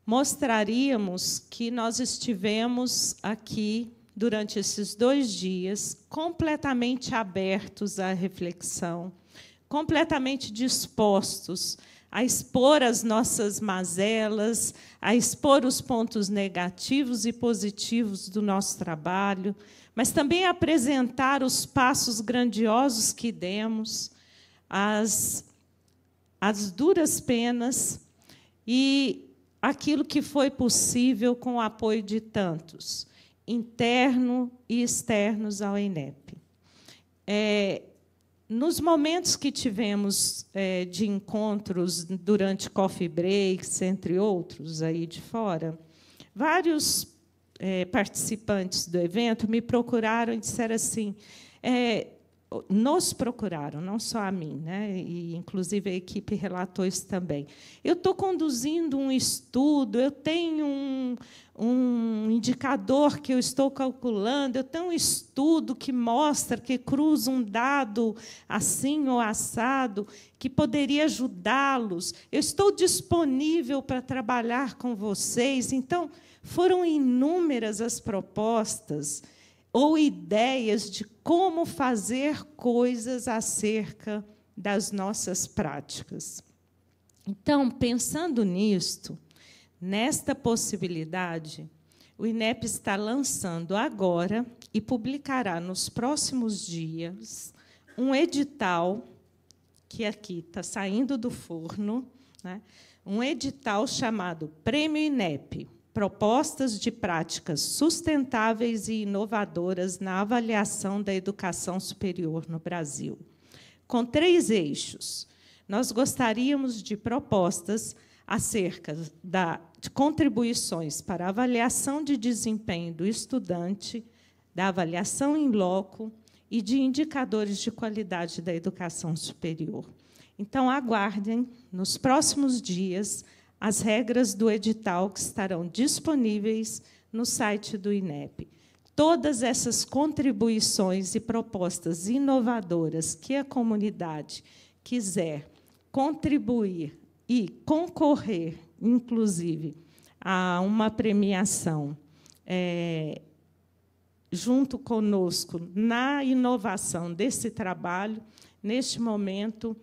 mostraríamos que nós estivemos aqui durante esses 2 dias completamente abertos à reflexão, completamente dispostos a expor as nossas mazelas, a expor os pontos negativos e positivos do nosso trabalho, mas também a apresentar os passos grandiosos que demos, as duras penas e aquilo que foi possível com o apoio de tantos, interno e externos ao INEP. Nos momentos que tivemos de encontros durante coffee breaks, entre outros, aí de fora, vários participantes do evento me procuraram e disseram assim, nos procuraram, não só a mim, né? E, inclusive, a equipe relatou isso também. Eu estou conduzindo um estudo, eu tenho um indicador que eu estou calculando, eu tenho um estudo que mostra, que cruza um dado assim ou assado, que poderia ajudá-los. Eu estou disponível para trabalhar com vocês. Então, foram inúmeras as propostas ou ideias de como fazer coisas acerca das nossas práticas. Então, pensando nisto, nesta possibilidade, o INEP está lançando agora e publicará nos próximos dias um edital, que aqui está saindo do forno, né? Um edital chamado Prêmio INEP, Propostas de Práticas Sustentáveis e Inovadoras na Avaliação da Educação Superior no Brasil, com 3 eixos. Nós gostaríamos de propostas acerca de contribuições para a avaliação de desempenho do estudante, da avaliação em loco e de indicadores de qualidade da educação superior. Então, aguardem, nos próximos dias, as regras do edital que estarão disponíveis no site do INEP. todas essas contribuições e propostas inovadoras que a comunidade quiser contribuir e concorrer, inclusive, a uma premiação junto conosco na inovação desse trabalho, neste momento,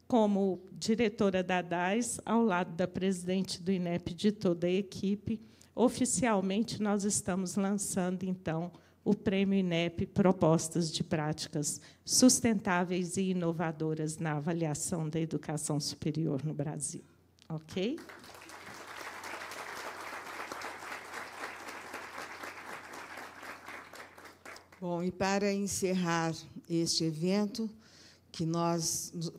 como diretora da DAIS, ao lado da presidente do INEP, de toda a equipe, oficialmente nós estamos lançando, então, o Prêmio INEP Propostas de Práticas Sustentáveis e Inovadoras na Avaliação da Educação Superior no Brasil. Ok? Bom, e para encerrar este evento,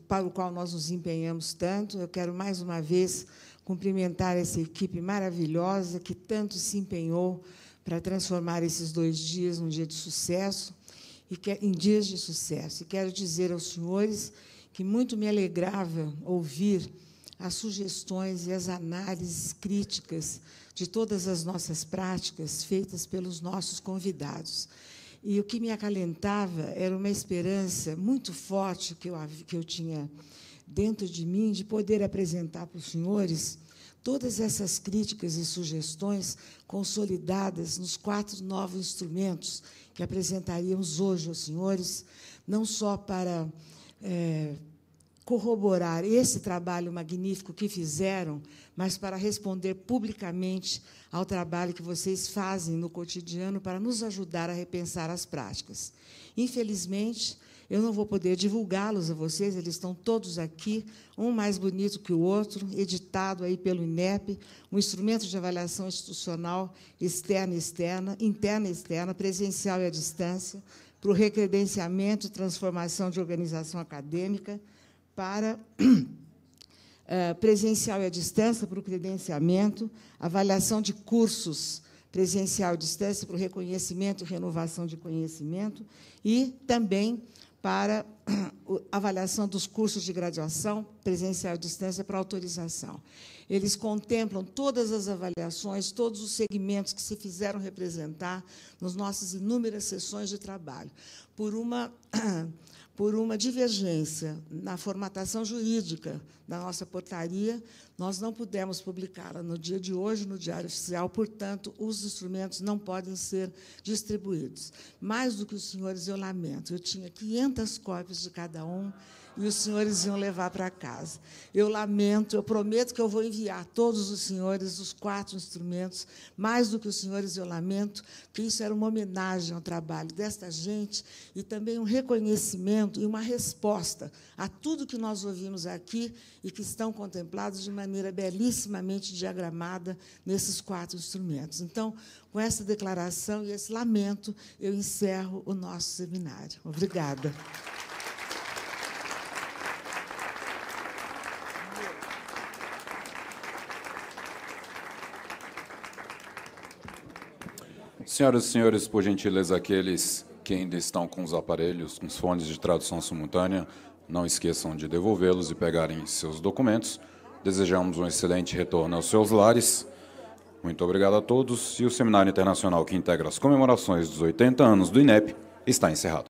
para o qual nós nos empenhamos tanto, eu quero, mais uma vez, cumprimentar essa equipe maravilhosa que tanto se empenhou para transformar esses 2 dias num dia de sucesso, em dias de sucesso. E quero dizer aos senhores que muito me alegrava ouvir as sugestões e as análises críticas de todas as nossas práticas feitas pelos nossos convidados. E o que me acalentava era uma esperança muito forte que eu tinha dentro de mim de poder apresentar para os senhores todas essas críticas e sugestões consolidadas nos 4 novos instrumentos que apresentaríamos hoje aos senhores, não só para corroborar esse trabalho magnífico que fizeram, mas para responder publicamente ao trabalho que vocês fazem no cotidiano para nos ajudar a repensar as práticas. Infelizmente, eu não vou poder divulgá-los a vocês, eles estão todos aqui, um mais bonito que o outro, editado aí pelo INEP, um instrumento de avaliação institucional externa e externa, interna e externa, presencial e à distância, para o recredenciamento e transformação de organização acadêmica, para presencial e à distância, para o credenciamento, avaliação de cursos presencial e à distância, para o reconhecimento e renovação de conhecimento, e também para a avaliação dos cursos de graduação, presencial e à distância, para autorização. Eles contemplam todas as avaliações, todos os segmentos que se fizeram representar nas nossas inúmeras sessões de trabalho, por uma divergência na formatação jurídica da nossa portaria, nós não pudemos publicá-la no dia de hoje no Diário Oficial, portanto, os instrumentos não podem ser distribuídos. Mais do que os senhores, eu lamento, eu tinha 500 cópias de cada um, e os senhores iam levar para casa. Eu lamento, eu prometo que eu vou enviar a todos os senhores os 4 instrumentos, mais do que os senhores, eu lamento, que isso era uma homenagem ao trabalho desta gente e também um reconhecimento e uma resposta a tudo que nós ouvimos aqui e que estão contemplados de maneira belíssimamente diagramada nesses 4 instrumentos. Então, com essa declaração e esse lamento, eu encerro o nosso seminário. Obrigada. Senhoras e senhores, por gentileza, aqueles que ainda estão com os aparelhos, com os fones de tradução simultânea, não esqueçam de devolvê-los e pegarem seus documentos. Desejamos um excelente retorno aos seus lares. Muito obrigado a todos. E o Seminário Internacional que integra as comemorações dos 80 anos do INEP está encerrado.